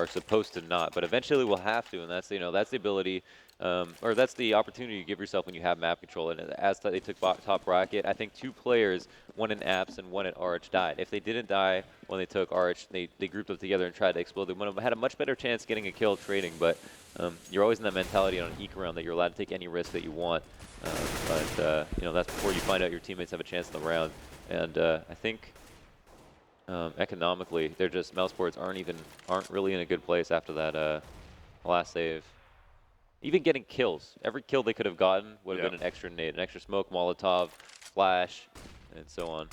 supposed to not, but eventually will have to, and that's that's the ability, or that's the opportunity you give yourself when you have map control. And as they took top bracket, I think 2 players, one in Apps and one at Arch, died. If they didn't die when they took Arch, they grouped up together and tried to explode. They would have had a much better chance getting a kill trading, but you're always in that mentality on an eke round that you're allowed to take any risk that you want. But that's before you find out your teammates have a chance in the round. And I think economically, they're just Mousesports aren't really in a good place after that last save. Even getting kills, every kill they could have gotten would have been an extra nade, an extra smoke, Molotov, flash, and so on.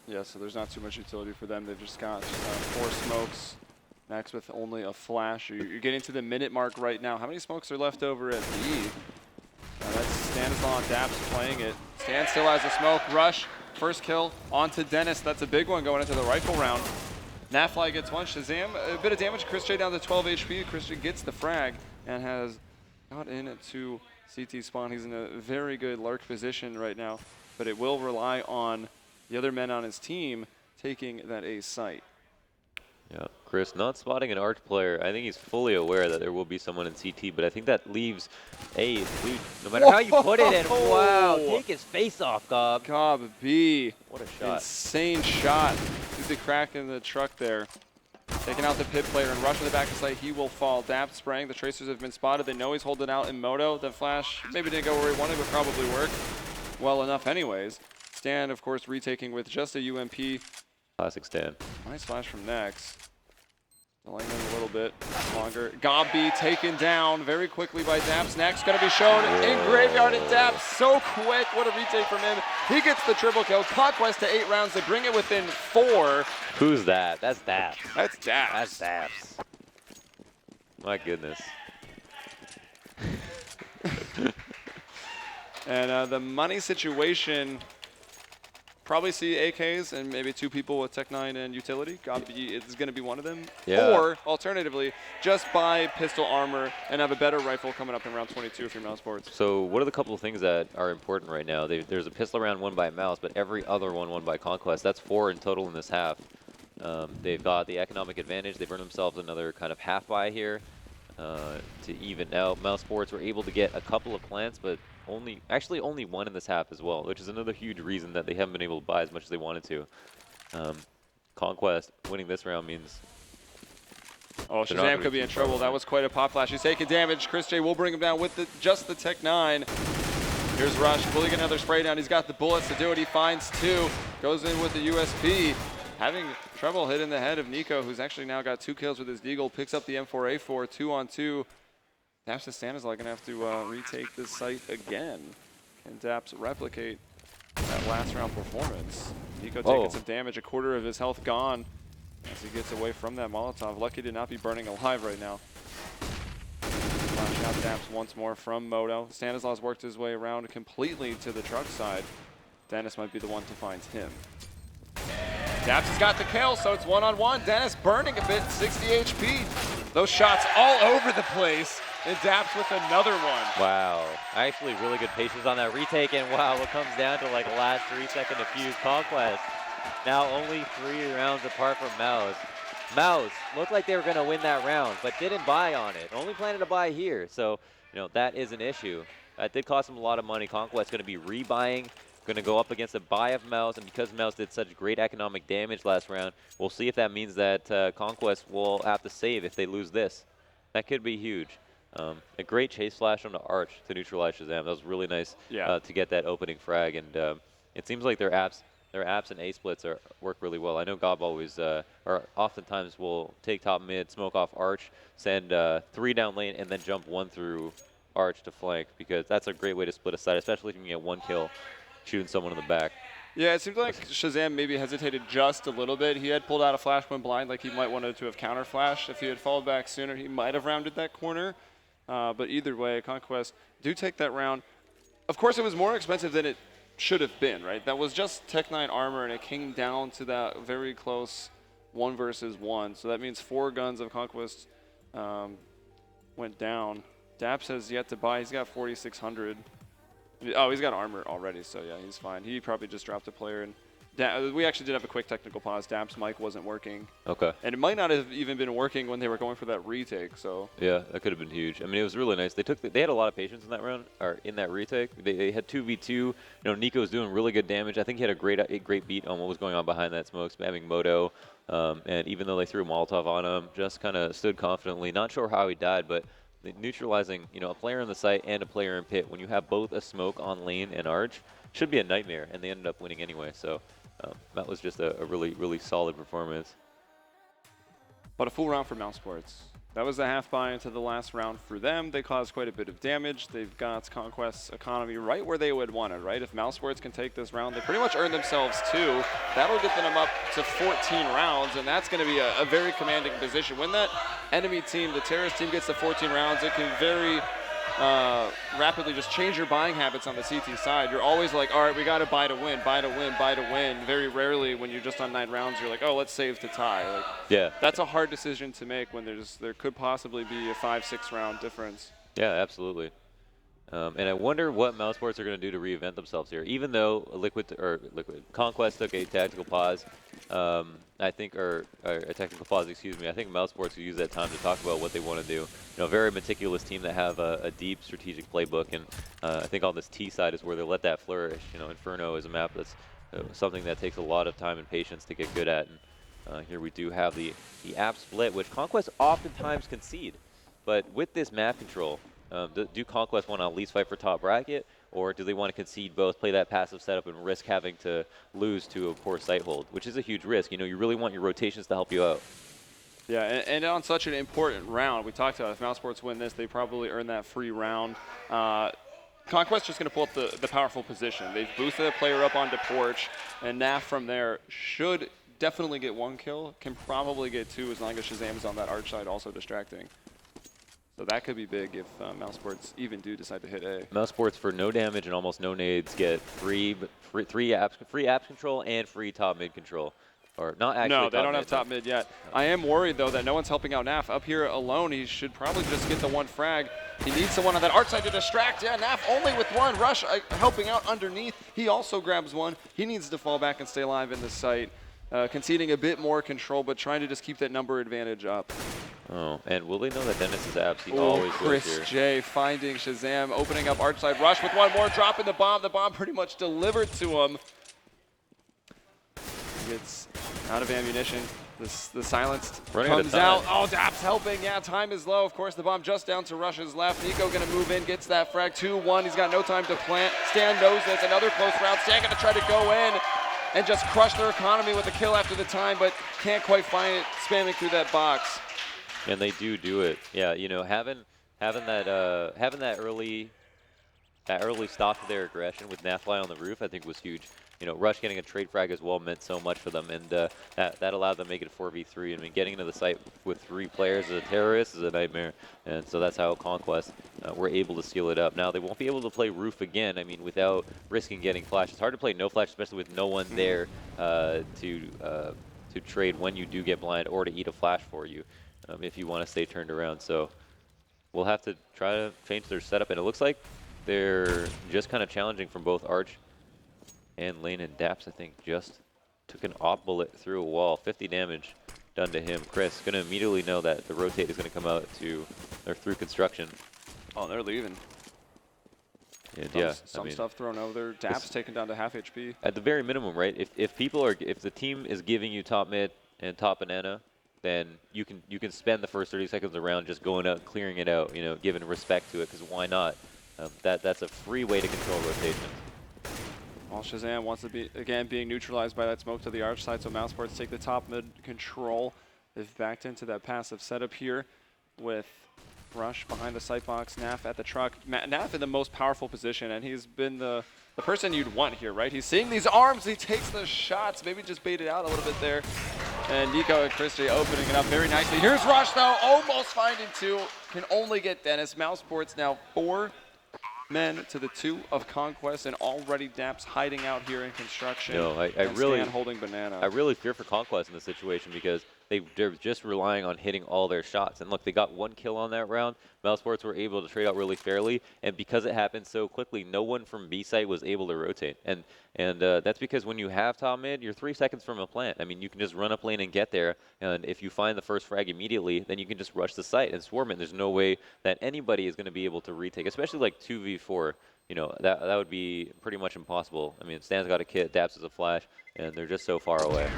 Yeah, so there's not too much utility for them. They've just got 4 smokes. Max with only a flash. You're getting to the minute mark right now. How many smokes are left over at B? That's Stanislaw and Daps playing it. Stan still has a smoke. Rush, first kill onto Dennis. That's a big one going into the rifle round. Nafly gets one. Shazam, a bit of damage. Chris J down to 12 HP. Chris J gets the frag and has got into CT spawn. He's in a very good lurk position right now, but it will rely on the other men on his team taking that A site. Yeah, Chris not spotting an Arch player. I think he's fully aware that there will be someone in CT, but I think that leaves A weak, no matter how you put it. And wow, take his face off, Gob. Gob B. What a shot. Insane shot. See the crack in the truck there. Taking out the pit player and rushing the back of the site. He will fall. Dap spraying. The tracers have been spotted. They know he's holding out in Moto. The flash maybe didn't go where he wanted, but probably worked well enough anyways. Stan, of course, retaking with just a UMP. Classic Stan. Nice flash from Nex. Delaying him a little bit longer. Gobby taken down very quickly by Daps. Next going to be shown in Graveyard, and Daps so quick. What a retake from him. He gets the triple kill. Conquest to 8 rounds. They bring it within 4. Who's that? That's Daps. That's Daps. That's Daps. My goodness. And the money situation, probably see AKs and maybe 2 people with Tech 9 and utility. Gobby is going to be one of them. Yeah. Or, alternatively, just buy pistol armor and have a better rifle coming up in round 22 if you're Mousesports. So what are the couple of things that are important right now? There's a pistol round won by Mouse, but every other one won by Conquest. That's 4 in total in this half. They've got the economic advantage. They've earned themselves another kind of half buy here to even out. Mousesports were able to get a couple of plants, but actually only 1 in this half as well, which is another huge reason that they haven't been able to buy as much as they wanted to. Conquest winning this round means... Oh, Shazam could be in trouble. That was quite a pop flash. He's taking damage. Chris J will bring him down with just the Tech 9. Here's Rush. Will he get another spray down? He's got the bullets to do it. He finds 2. Goes in with the USP. Having trouble hitting the head of Nico, who's actually now got 2 kills with his Deagle. Picks up the M4A4, 2-on-2. Daps and Stanislaw going to have to retake this site again. Can Daps replicate that last round performance? Nico taking some damage, a quarter of his health gone as he gets away from that Molotov. Lucky to not be burning alive right now. Flash out Daps once more from Moto. Stanislaus worked his way around completely to the truck side. Dennis might be the one to find him. Daps has got the kill, so it's one-on-one. Dennis burning a bit, 60 HP. Those shots all over the place, and Daps with another one. Wow, actually really good patience on that retake, and wow, it comes down to like the last 3-second defuse. Conquest now only 3 rounds apart from Mouse. Mouse looked like they were gonna win that round, but didn't buy on it. Only planted to buy here, so that is an issue. That did cost him a lot of money. Conquest gonna be rebuying. Going to go up against a buy of Mouse, and because Mouse did such great economic damage last round, we'll see if that means that Conquest will have to save if they lose this. That could be huge. A great chase flash on the Arch to neutralize Shazam. That was really nice to get that opening frag, and it seems like their apps and A splits work really well. I know Gob always, or oftentimes will take top mid, smoke off Arch, send 3 down lane, and then jump 1 through Arch to flank, because that's a great way to split a side, especially if you can get 1 kill shooting someone in the back. Yeah, it seemed like Shazam maybe hesitated just a little bit. He had pulled out a flash when blind, like he might wanted to have counter flash. If he had followed back sooner, he might have rounded that corner. But either way, Conquest do take that round. Of course, it was more expensive than it should have been, right? That was just Tech 9 armor, and it came down to that very close 1 versus 1. So that means 4 guns of Conquest went down. Daps has yet to buy. He's got 4,600. Oh, he's got armor already, so yeah, he's fine. He probably just dropped a player, and we actually did have a quick technical pause. Daps' mic wasn't working. Okay. And it might not have even been working when they were going for that retake, so. Yeah, that could have been huge. I mean, it was really nice. They had a lot of patience in that round, or in that retake. They had 2v2. Nico was doing really good damage. I think he had a great beat on what was going on behind that smoke, spamming Moto. And even though they threw a Molotov on him, just kind of stood confidently. Not sure how he died, but neutralizing, a player in the site and a player in pit, when you have both a smoke on lane and Arch, should be a nightmare, and they ended up winning anyway. So that was just a really, really solid performance. But a full round for Mousesports. That was the half buy into the last round for them. They caused quite a bit of damage. They've got Conquest's economy right where they would want it, right? If Mousesports can take this round, they pretty much earn themselves 2. That'll get them up to 14 rounds, and that's going to be a very commanding position. When that enemy team, the terrorist team, gets to 14 rounds, it can very rapidly just change your buying habits on the CT side. You're always like, all right, we got to buy to win, buy to win, buy to win. Very rarely when you're just on 9 rounds, you're like, oh, let's save to tie. Like, yeah, that's a hard decision to make when there could possibly be a 5-6 round difference. Yeah, absolutely. And I wonder what Mousesports are going to do to reinvent themselves here. Even though Conquest took a tactical pause, I think, or a technical pause, excuse me. I think Mousesports will use that time to talk about what they want to do. A very meticulous team that have a deep strategic playbook, and I think on this T side is where they let that flourish. Inferno is a map that's something that takes a lot of time and patience to get good at. And here we do have the app split, which Conquest oftentimes concede. But with this map control, do Conquest want to at least fight for top bracket, or do they want to concede both, play that passive setup, and risk having to lose to a poor site hold, which is a huge risk. You really want your rotations to help you out. Yeah, and on such an important round, we talked about if Mousesports win this, they probably earn that free round. Conquest just going to pull up the powerful position. They've boosted a player up onto Porch, and Naf from there should definitely get 1 kill, can probably get 2 as long as Shazam is on that Arch side also distracting. So that could be big if Mousesports even do decide to hit A. Mousesports for no damage and almost no nades get free apps control and free top mid control. Or not actually. No, they don't have top mid yet. I am worried though that no one's helping out Naf. Up here alone, he should probably just get the 1 frag. He needs someone on that Arch side to distract. Yeah, Naf only with 1. Rush helping out underneath. He also grabs 1. He needs to fall back and stay alive in the site. Conceding a bit more control, but trying to just keep that number advantage up. Oh, and will they know that Dennis is apps? He always goes here. Chris J finding Shazam, opening up Arch side. Rush with 1 more, dropping the bomb. The bomb pretty much delivered to him. Gets out of ammunition. The silence comes out. Oh, Daps helping. Yeah, time is low. Of course, the bomb just down to Rush's left. Nico going to move in, gets that frag. 2-1. He's got no time to plant. Stan knows this. Another close round. Stan going to try to go in and just crush their economy with a kill after the time, but can't quite find it, spamming through that box. And they do it. Yeah, having that early that early stop to their aggression with Nafly on the roof, I think was huge. You know, Rush getting a trade frag as well meant so much for them, and that allowed them to make it a 4v3. I mean, getting into the site with 3 players as a terrorist is a nightmare, and so that's how Conquest were able to seal it up. Now, they won't be able to play roof again, I mean, without risking getting flash. It's hard to play no flash, especially with no one there to trade when you do get blind or to eat a flash for you if you want to stay turned around. So we'll have to try to change their setup, and it looks like they're just kind of challenging from both Arch and Lane, and Daps, I think, just took an op bullet through a wall. 50 damage done to him. Chris going to immediately know that the rotate is going to come out to, or through construction. Oh, they're leaving. And yeah, some stuff thrown over. Daps taken down to half HP. At the very minimum, right? If the team is giving you top mid and top banana, then you can spend the first 30 seconds around just going out, clearing it out, you know, giving respect to it, because why not? That's a free way to control rotation. Well, Shazam wants to be, again, being neutralized by that smoke to the arch side, so Mousesports take the top mid control. They've backed into that passive setup here with Rush behind the sight box, Naf at the truck. Naf in the most powerful position, and he's been the person you'd want here, right? He's seeing these arms, he takes the shots, maybe just baited out a little bit there. And Nico and Christie opening it up very nicely. Here's Rush, though, almost finding 2. Can only get Dennis. Mousesports now 4 men to the 2 of Conquest, and already Daps hiding out here in construction. No, I really holding banana. I really fear for Conquest in this situation, because they're just relying on hitting all their shots. And look, they got 1 kill on that round. Mousesports were able to trade out really fairly, and because it happened so quickly, no one from B site was able to rotate. And that's because when you have top mid, you're 3 seconds from a plant. I mean, you can just run up lane and get there, and if you find the first frag immediately, then you can just rush the site and swarm it. There's no way that anybody is going to be able to retake, especially like 2v4. You know, that would be pretty much impossible. I mean, Stan's got a kit, Daps is a flash, and they're just so far away.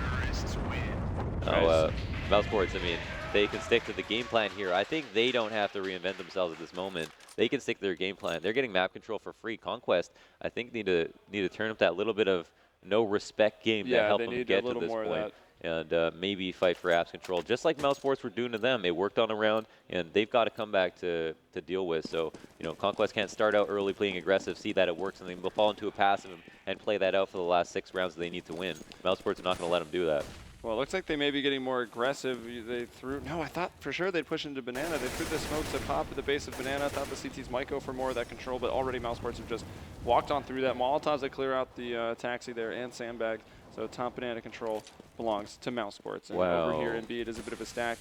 Mousesports, I mean, they can stick to the game plan here. I think they don't have to reinvent themselves at this moment. They can stick to their game plan. They're getting map control for free. Conquest, I think, need to turn up that little bit of no respect game to help them get to this point. And maybe fight for apps control, just like Mousesports were doing to them. They worked on a round, and they've got to come back to deal with. So, you know, Conquest can't start out early playing aggressive, see that it works, and then they'll fall into a passive and play that out for the last 6 rounds that they need to win. Mousesports are not going to let them do that. Well, it looks like they may be getting more aggressive. They threw, no, I thought for sure they'd push into banana. They threw the smoke to pop at the base of banana. I thought the CTs might go for more of that control, but already Mousesports have just walked on through that. Molotovs, they clear out the taxi there and sandbag. So top banana control belongs to Mousesports. And over here in B, it is a bit of a stack.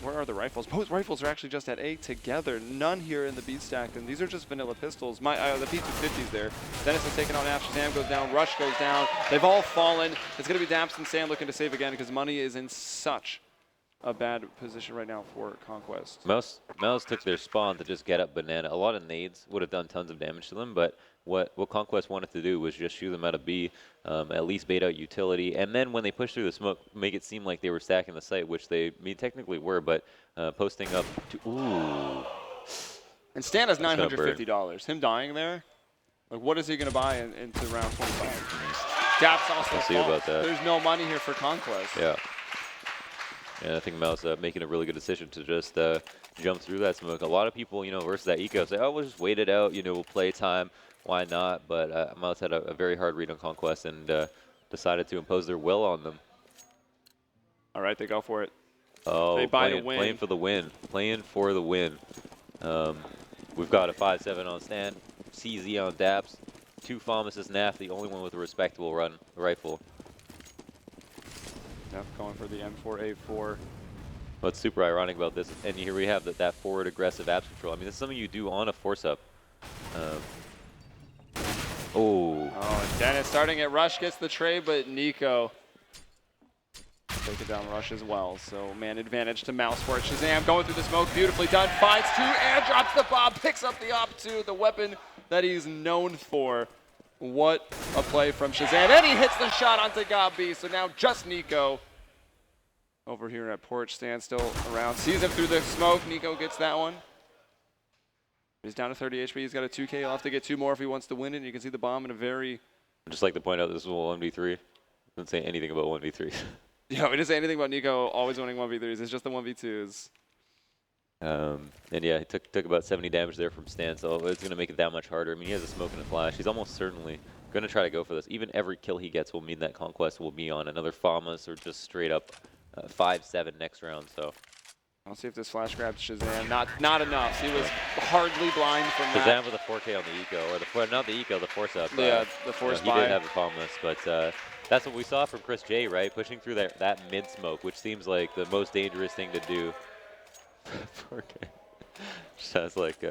Where are the rifles? Both rifles are actually just at A together. None here in the B stack, and these are just vanilla pistols. The P250's there. Dennis is taken on after Sam goes down. Rush goes down. They've all fallen. It's going to be Daps and Sam looking to save again, because money is in such a bad position right now for Conquest. Mouse took their spawn to just get up banana. A lot of nades would have done tons of damage to them, but what Conquest wanted to do was just shoot them out of B, at least bait out utility, and then when they push through the smoke, make it seem like they were stacking the site, which they technically were, but posting up to, ooh. And Stan has $950. Him dying there, like, what is he going to buy into round 25? Daps also we'll see about that. There's no money here for Conquest. Yeah. And I think Mouse making a really good decision to just jump through that smoke. A lot of people, you know, versus that eco say, oh, we'll just wait it out, you know, we'll play time. Why not? But Mouse had a very hard read on Conquest and decided to impose their will on them. All right, they go for it. Oh, they buy the win. Playing for the win. Playing for the win. We've got a 5-7 on Stan, CZ on Daps, 2 Pharmacists, Naf, the only one with a respectable rifle. Naf going for the M4A4. What's super ironic about this, and here we have that forward aggressive apps control. I mean, this is something you do on a force-up. Oh, and Dennis starting at Rush gets the trade, but Nico taking down Rush as well. So man advantage to Mousesports. Shazam going through the smoke, beautifully done. Finds 2 and drops the bomb, picks up the op 2, the weapon that he's known for. What a play from Shazam. And he hits the shot onto Gabi. So now just Nico over here at Porch. Stan still around, sees him through the smoke. Nico gets that one. He's down to 30 HP. He's got a 2K. He'll have to get 2 more if he wants to win it. And you can see the bomb in a very... I'd just like to point out this is a 1v3. Doesn't say anything about 1v3. Yeah, we didn't say anything about Nico always winning 1v3s. It's just the 1v2s. And yeah, he took about 70 damage there from Stan, so it's going to make it that much harder. I mean, he has a smoke and a flash. He's almost certainly going to try to go for this. Even every kill he gets will mean that Conquest will be on another Famas or just straight up 5-7 next round. So I'll see if this flash grabs Shazam. Not enough. He was hardly blind from Shazam that. with a 4K on the eco, or not the eco, the force up. Yeah, the force he buy. did have a Famas, but that's what we saw from Chris J, right? Pushing through that mid smoke, which seems like the most dangerous thing to do. 4K. Sounds like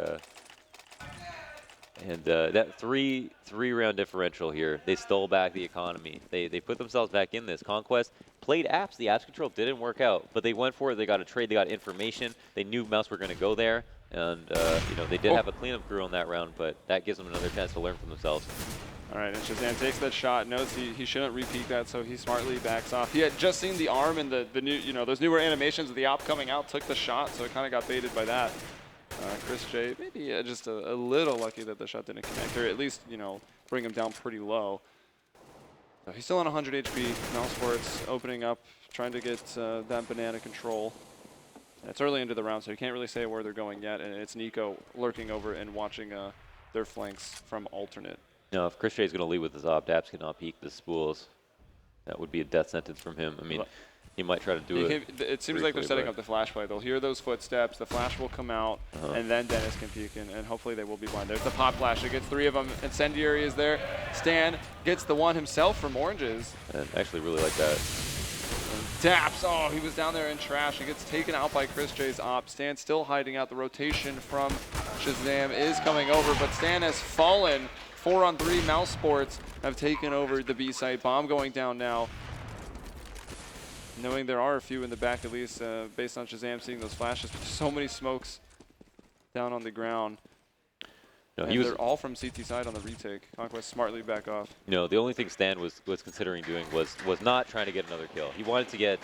and that three round differential here, they stole back the economy. They put themselves back in this. Conquest played apps. The apps control didn't work out, but they went for it. They got a trade. They got information. They knew Mouse were going to go there, and you know, they did have a cleanup crew on that round, but that gives them another chance to learn from themselves. All right, and Shazam takes that shot, knows he shouldn't repeat that, so he smartly backs off. He had just seen the arm and the new, you know, those newer animations of the op coming out, took the shot, so it kind of got baited by that. Chris J, maybe just a little lucky that the shot didn't connect, or at least, you know, bring him down pretty low. So he's still on 100 HP. Mousesports opening up, trying to get that banana control. It's early into the round, so you can't really say where they're going yet, and it's Nico lurking over and watching their flanks from alternate. No, if Chris J is going to lead with his op, Daps cannot peek the spools. That would be a death sentence from him. I mean, he might try to do it. It seems like they're setting up the flash play. They'll hear those footsteps, the flash will come out, and then Dennis can peek, and hopefully they will be blind. There's the pop flash. It gets 3 of them. Incendiary is there. Stan gets the one himself from Oranges. And actually really like that. Daps, oh, he was down there in trash. He gets taken out by Chris J's op. Stan still hiding out. The rotation from Shazam is coming over, but Stan has fallen. 4-on-3, Mousesports have taken over the B site. Bomb going down now. Knowing there are a few in the back, at least, based on Shazam seeing those flashes. But so many smokes down on the ground. No, they're all from CT side on the retake. Conquest smartly back off. No, the only thing Stan was considering doing was not trying to get another kill. He wanted to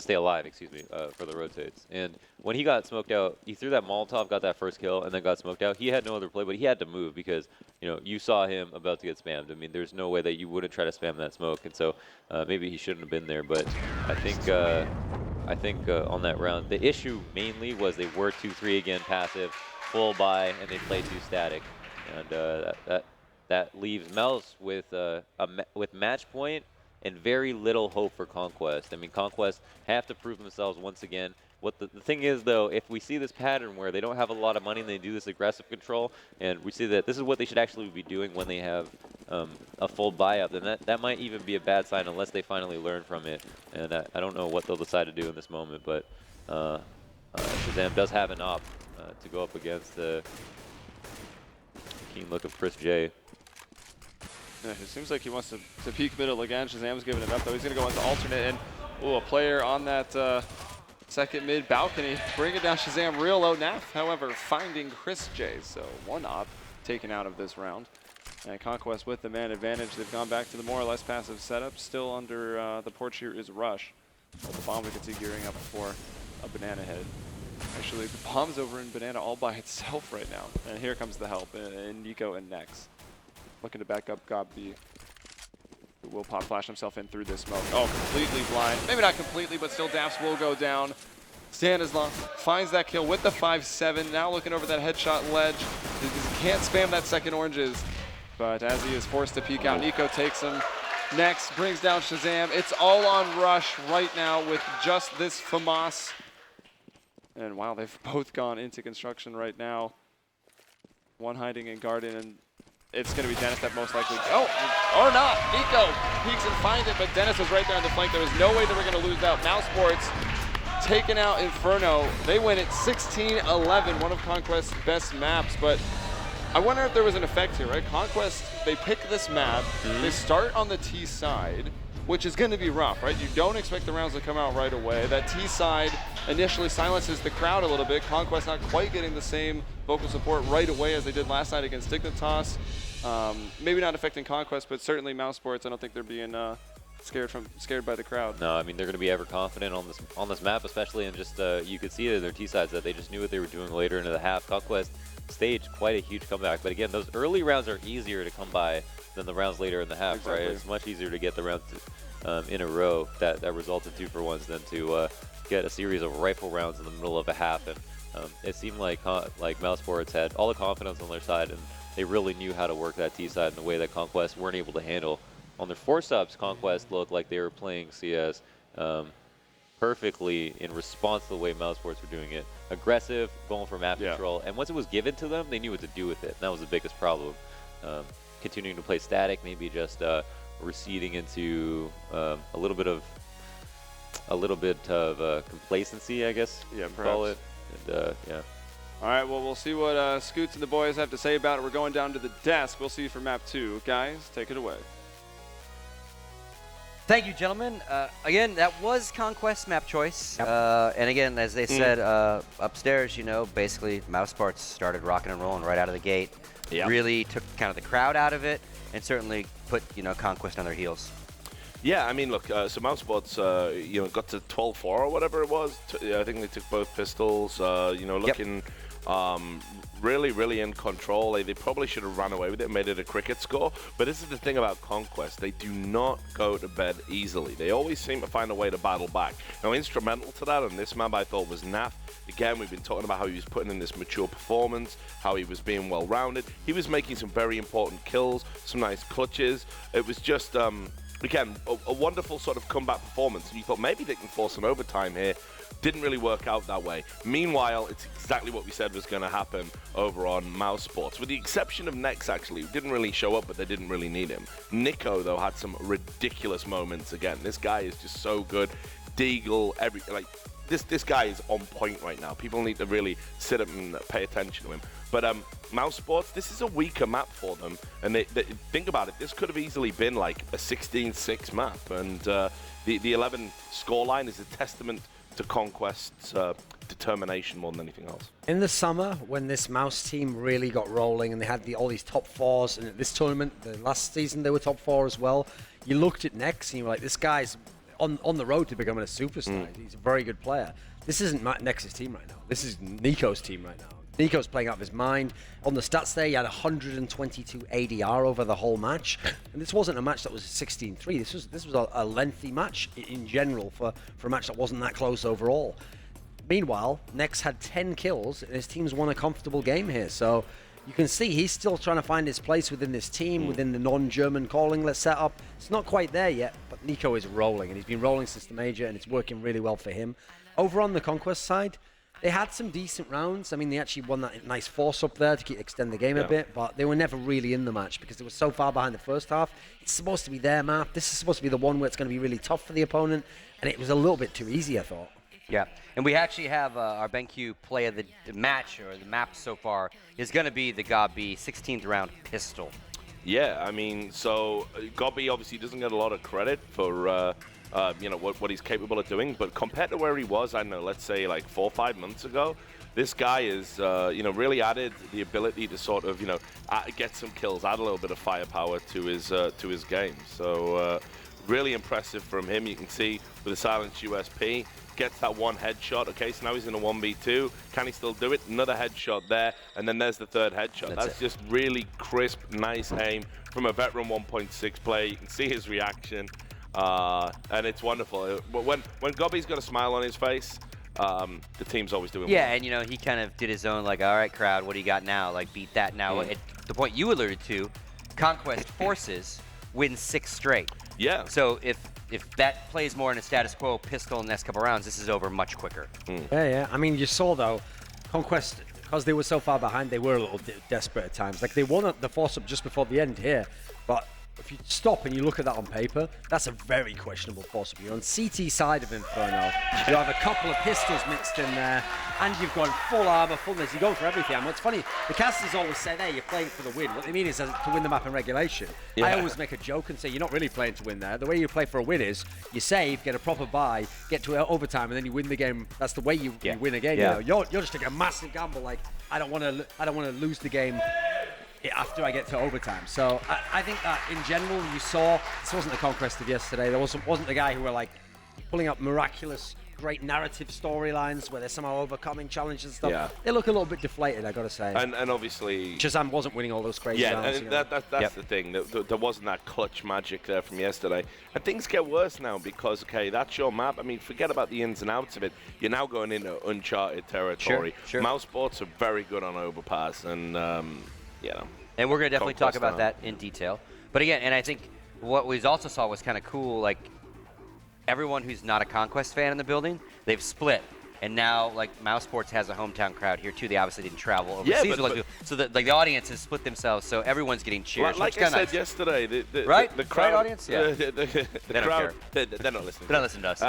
stay alive, excuse me, for the rotates. And when he got smoked out, he threw that Molotov, got that first kill, and then got smoked out. He had no other play, but he had to move because, you know, you saw him about to get spammed. I mean, there's no way that you wouldn't try to spam that smoke, and so maybe he shouldn't have been there. But I think on that round, the issue mainly was they were 2-3 again, passive, full buy, and they played too static, and that leaves Mouse with match point and very little hope for Conquest. I mean, Conquest have to prove themselves once again. What the thing is, though, if we see this pattern where they don't have a lot of money and they do this aggressive control, and we see that this is what they should actually be doing when they have a full buy-up, then that might even be a bad sign unless they finally learn from it. And I don't know what they'll decide to do in this moment, but Shazam does have an op to go up against the keen look of Chris J. Yeah, it seems like he wants to peek middle again. Shazam's giving it up, though. He's going to go into alternate, and a player on that second mid balcony. Bring it down Shazam real low. Naf, however, finding Chris J. So 1 op taken out of this round. And Conquest with the man advantage. They've gone back to the more or less passive setup. Still under the porch here is Rush. But the bomb we can see gearing up for a banana head. Actually, the bomb's over in banana all by itself right now. And here comes the help in Nico and Nex. Looking to back up Gobby, who will pop flash himself in through this smoke. Oh, completely blind. Maybe not completely, but still Daps will go down. Stan finds that kill with the 5-7. Now looking over that headshot ledge. He can't spam that second Oranges, but as he is forced to peek out, Nico takes him. Next, brings down Shazam. It's all on Rush right now with just this FAMAS. And wow, they've both gone into construction right now. One hiding in garden, and it's going to be Dennis that most likely, or not. Nico peeks and finds it, but Dennis was right there on the flank. There was no way they were going to lose out. Mousesports taking out Inferno. They win it 16-11, one of Conquest's best maps, but I wonder if there was an effect here, right? Conquest, they pick this map, they start on the T side, which is going to be rough, right? You don't expect the rounds to come out right away. That T side initially silences the crowd a little bit. Conquest not quite getting the same vocal support right away as they did last night against Dignitas. Maybe not affecting Conquest, but certainly Mousesports, I don't think they're being scared by the crowd. No, I mean, they're going to be ever confident on this map, especially, and just you could see it in their T sides that they just knew what they were doing later into the half. Conquest staged quite a huge comeback, but again, those early rounds are easier to come by than the rounds later in the half, exactly. Right? It's much easier to get the rounds in a row that resulted 2-for-1s than to get a series of rifle rounds in the middle of a half, and it seemed like Mousesports had all the confidence on their side, and they really knew how to work that T side in a way that Conquest weren't able to handle. On their force-ups, Conquest looked like they were playing CS perfectly in response to the way Mousesports were doing it. Aggressive, going for map control, and once it was given to them, they knew what to do with it. And that was the biggest problem. Continuing to play static, maybe just receding into a little bit of complacency, I guess you could call it. And yeah. All right, well, we'll see what Scoots and the boys have to say about it. We're going down to the desk. We'll see you for map 2. Guys, take it away. Thank you, gentlemen. Again, that was Conquest map choice. Yep. And again, as they said upstairs, you know, basically Mousesports started rocking and rolling right out of the gate. Yep. Really took kind of the crowd out of it, and certainly put, you know, Conquest on their heels. Yeah, I mean, look, so Mousesports, you know, got to 12-4 or whatever it was. I think they took both pistols, you know, looking really, really in control. They probably should have ran away with it and made it a cricket score. But this is the thing about Conquest. They do not go to bed easily. They always seem to find a way to battle back. Now, instrumental to that on this map, I thought, was Naf. Again, we've been talking about how he was putting in this mature performance, how he was being well-rounded. He was making some very important kills, some nice clutches. It was just, again, a wonderful sort of comeback performance. And you thought maybe they can force an overtime here. Didn't really work out that way. Meanwhile, it's exactly what we said was going to happen over on Mousesports. With the exception of Nex, actually, who didn't really show up, but they didn't really need him. Nico, though, had some ridiculous moments again. This guy is just so good. Deagle, this guy is on point right now. People need to really sit up and pay attention to him. But Mousesports, this is a weaker map for them. And they think about it, this could have easily been like a 16-6 map. And the 11 scoreline is a testament to Conquest's determination more than anything else. In the summer, when this Mouse team really got rolling and they had all these top 4s, and at this tournament, the last season, they were top 4 as well, you looked at Nex and you were like, this guy's on the road to becoming a superstar. He's a very good player. This isn't Nex's team right now. This is Nico's team right now. Nico's playing out of his mind. On the stats there, he had 122 ADR over the whole match. And this wasn't a match that was 16-3. This was a lengthy match in general for a match that wasn't that close overall. Meanwhile, Nex had 10 kills, and his team's won a comfortable game here. So you can see he's still trying to find his place within this team, within the non-German calling setup. It's not quite there yet, but Nico is rolling, and he's been rolling since the major, and it's working really well for him. Over on the Conquest side, they had some decent rounds. I mean, they actually won that nice force up there to extend the game a bit, but they were never really in the match because they were so far behind the first half. It's supposed to be their map. This is supposed to be the one where it's going to be really tough for the opponent, and it was a little bit too easy, I thought. Yeah, and we actually have our BenQ play of the match, or the map so far, is going to be the Gabi 16th round pistol. Yeah, I mean, so Gabi obviously doesn't get a lot of credit for you know, what he's capable of doing, but compared to where he was, I don't know, let's say like 4 or 5 months ago, this guy is, you know, really added the ability to sort of, you know, get some kills, add a little bit of firepower to his game. So really impressive from him. You can see with the silenced USP, gets that one headshot. Okay, so now he's in a 1v2. Can he still do it? Another headshot there, and then there's the third headshot. That's just really crisp, nice aim from a veteran 1.6 player. You can see his reaction. And it's wonderful. When Gabi's got a smile on his face, the team's always doing well. Yeah, and you know, he kind of did his own, like, all right, crowd, what do you got now? Like, beat that now. At the point you alluded to, Conquest Forces wins 6 straight. Yeah. So if that plays more in a status quo pistol in the next couple rounds, this is over much quicker. Yeah. I mean, you saw, though, Conquest, because they were so far behind, they were a little desperate at times. Like, they won the force-up just before the end here, but if you stop and you look at that on paper, that's a very questionable force-up. You're on CT side of Inferno. You have a couple of pistols mixed in there, and you've got full armor, fullness. You're going for everything. I mean, it's funny, the casters always say, there, you're playing for the win. What they mean is to win the map in regulation. Yeah. I always make a joke and say, you're not really playing to win there. The way you play for a win is you save, get a proper buy, get to overtime, and then you win the game. That's the way you win a game. Yeah. You know? You're just taking a massive gamble, like, I don't want to lose the game after I get to overtime. So I think that in general, you saw this wasn't the Conquest of yesterday. There wasn't the guy who were like pulling up miraculous great narrative storylines where they're somehow overcoming challenges and stuff. Yeah. They look a little bit deflated, I got to say. And obviously... Shazam wasn't winning all those crazy rounds. And that's the thing. There wasn't that clutch magic there from yesterday. And things get worse now because, okay, that's your map. I mean, forget about the ins and outs of it. You're now going into uncharted territory. Sure. Mousesports are very good on overpass, and, you know. And we're going to definitely talk Conquest about now. that in detail. But again, and I think what we also saw was kind of cool, like, everyone who's not a Conquest fan in the building, they've split. And now, like, Mousesports has a hometown crowd here, too. They obviously didn't travel overseas. So the audience has split themselves, so everyone's getting cheers. Like I said yesterday, the crowd... Right, audience? Yeah. The don't crowd... care. They're not listening. They're not listening to us.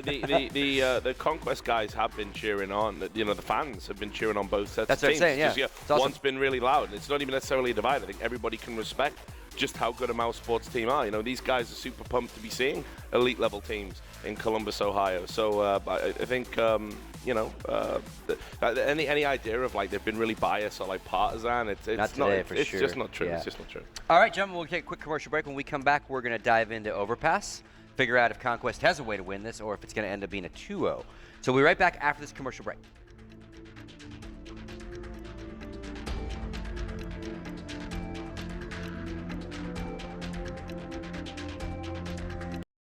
The Conquest guys have been cheering on. The fans have been cheering on both sets That's of what teams. I'm saying, yeah. It's just, It's awesome. One's been really loud. It's not even necessarily a divide. I think everybody can respect just how good a Mousesports team are. You know, these guys are super pumped to be seeing elite level teams in Columbus, Ohio. So I think, any idea of like they've been really biased or like partisan, it's Not not. today, for It's sure. just not true. Yeah. It's just not true. All right, gentlemen, we'll take a quick commercial break. When we come back, we're going to dive into Overpass, figure out if Conquest has a way to win this or if it's going to end up being a 2-0. So we'll be right back after this commercial break.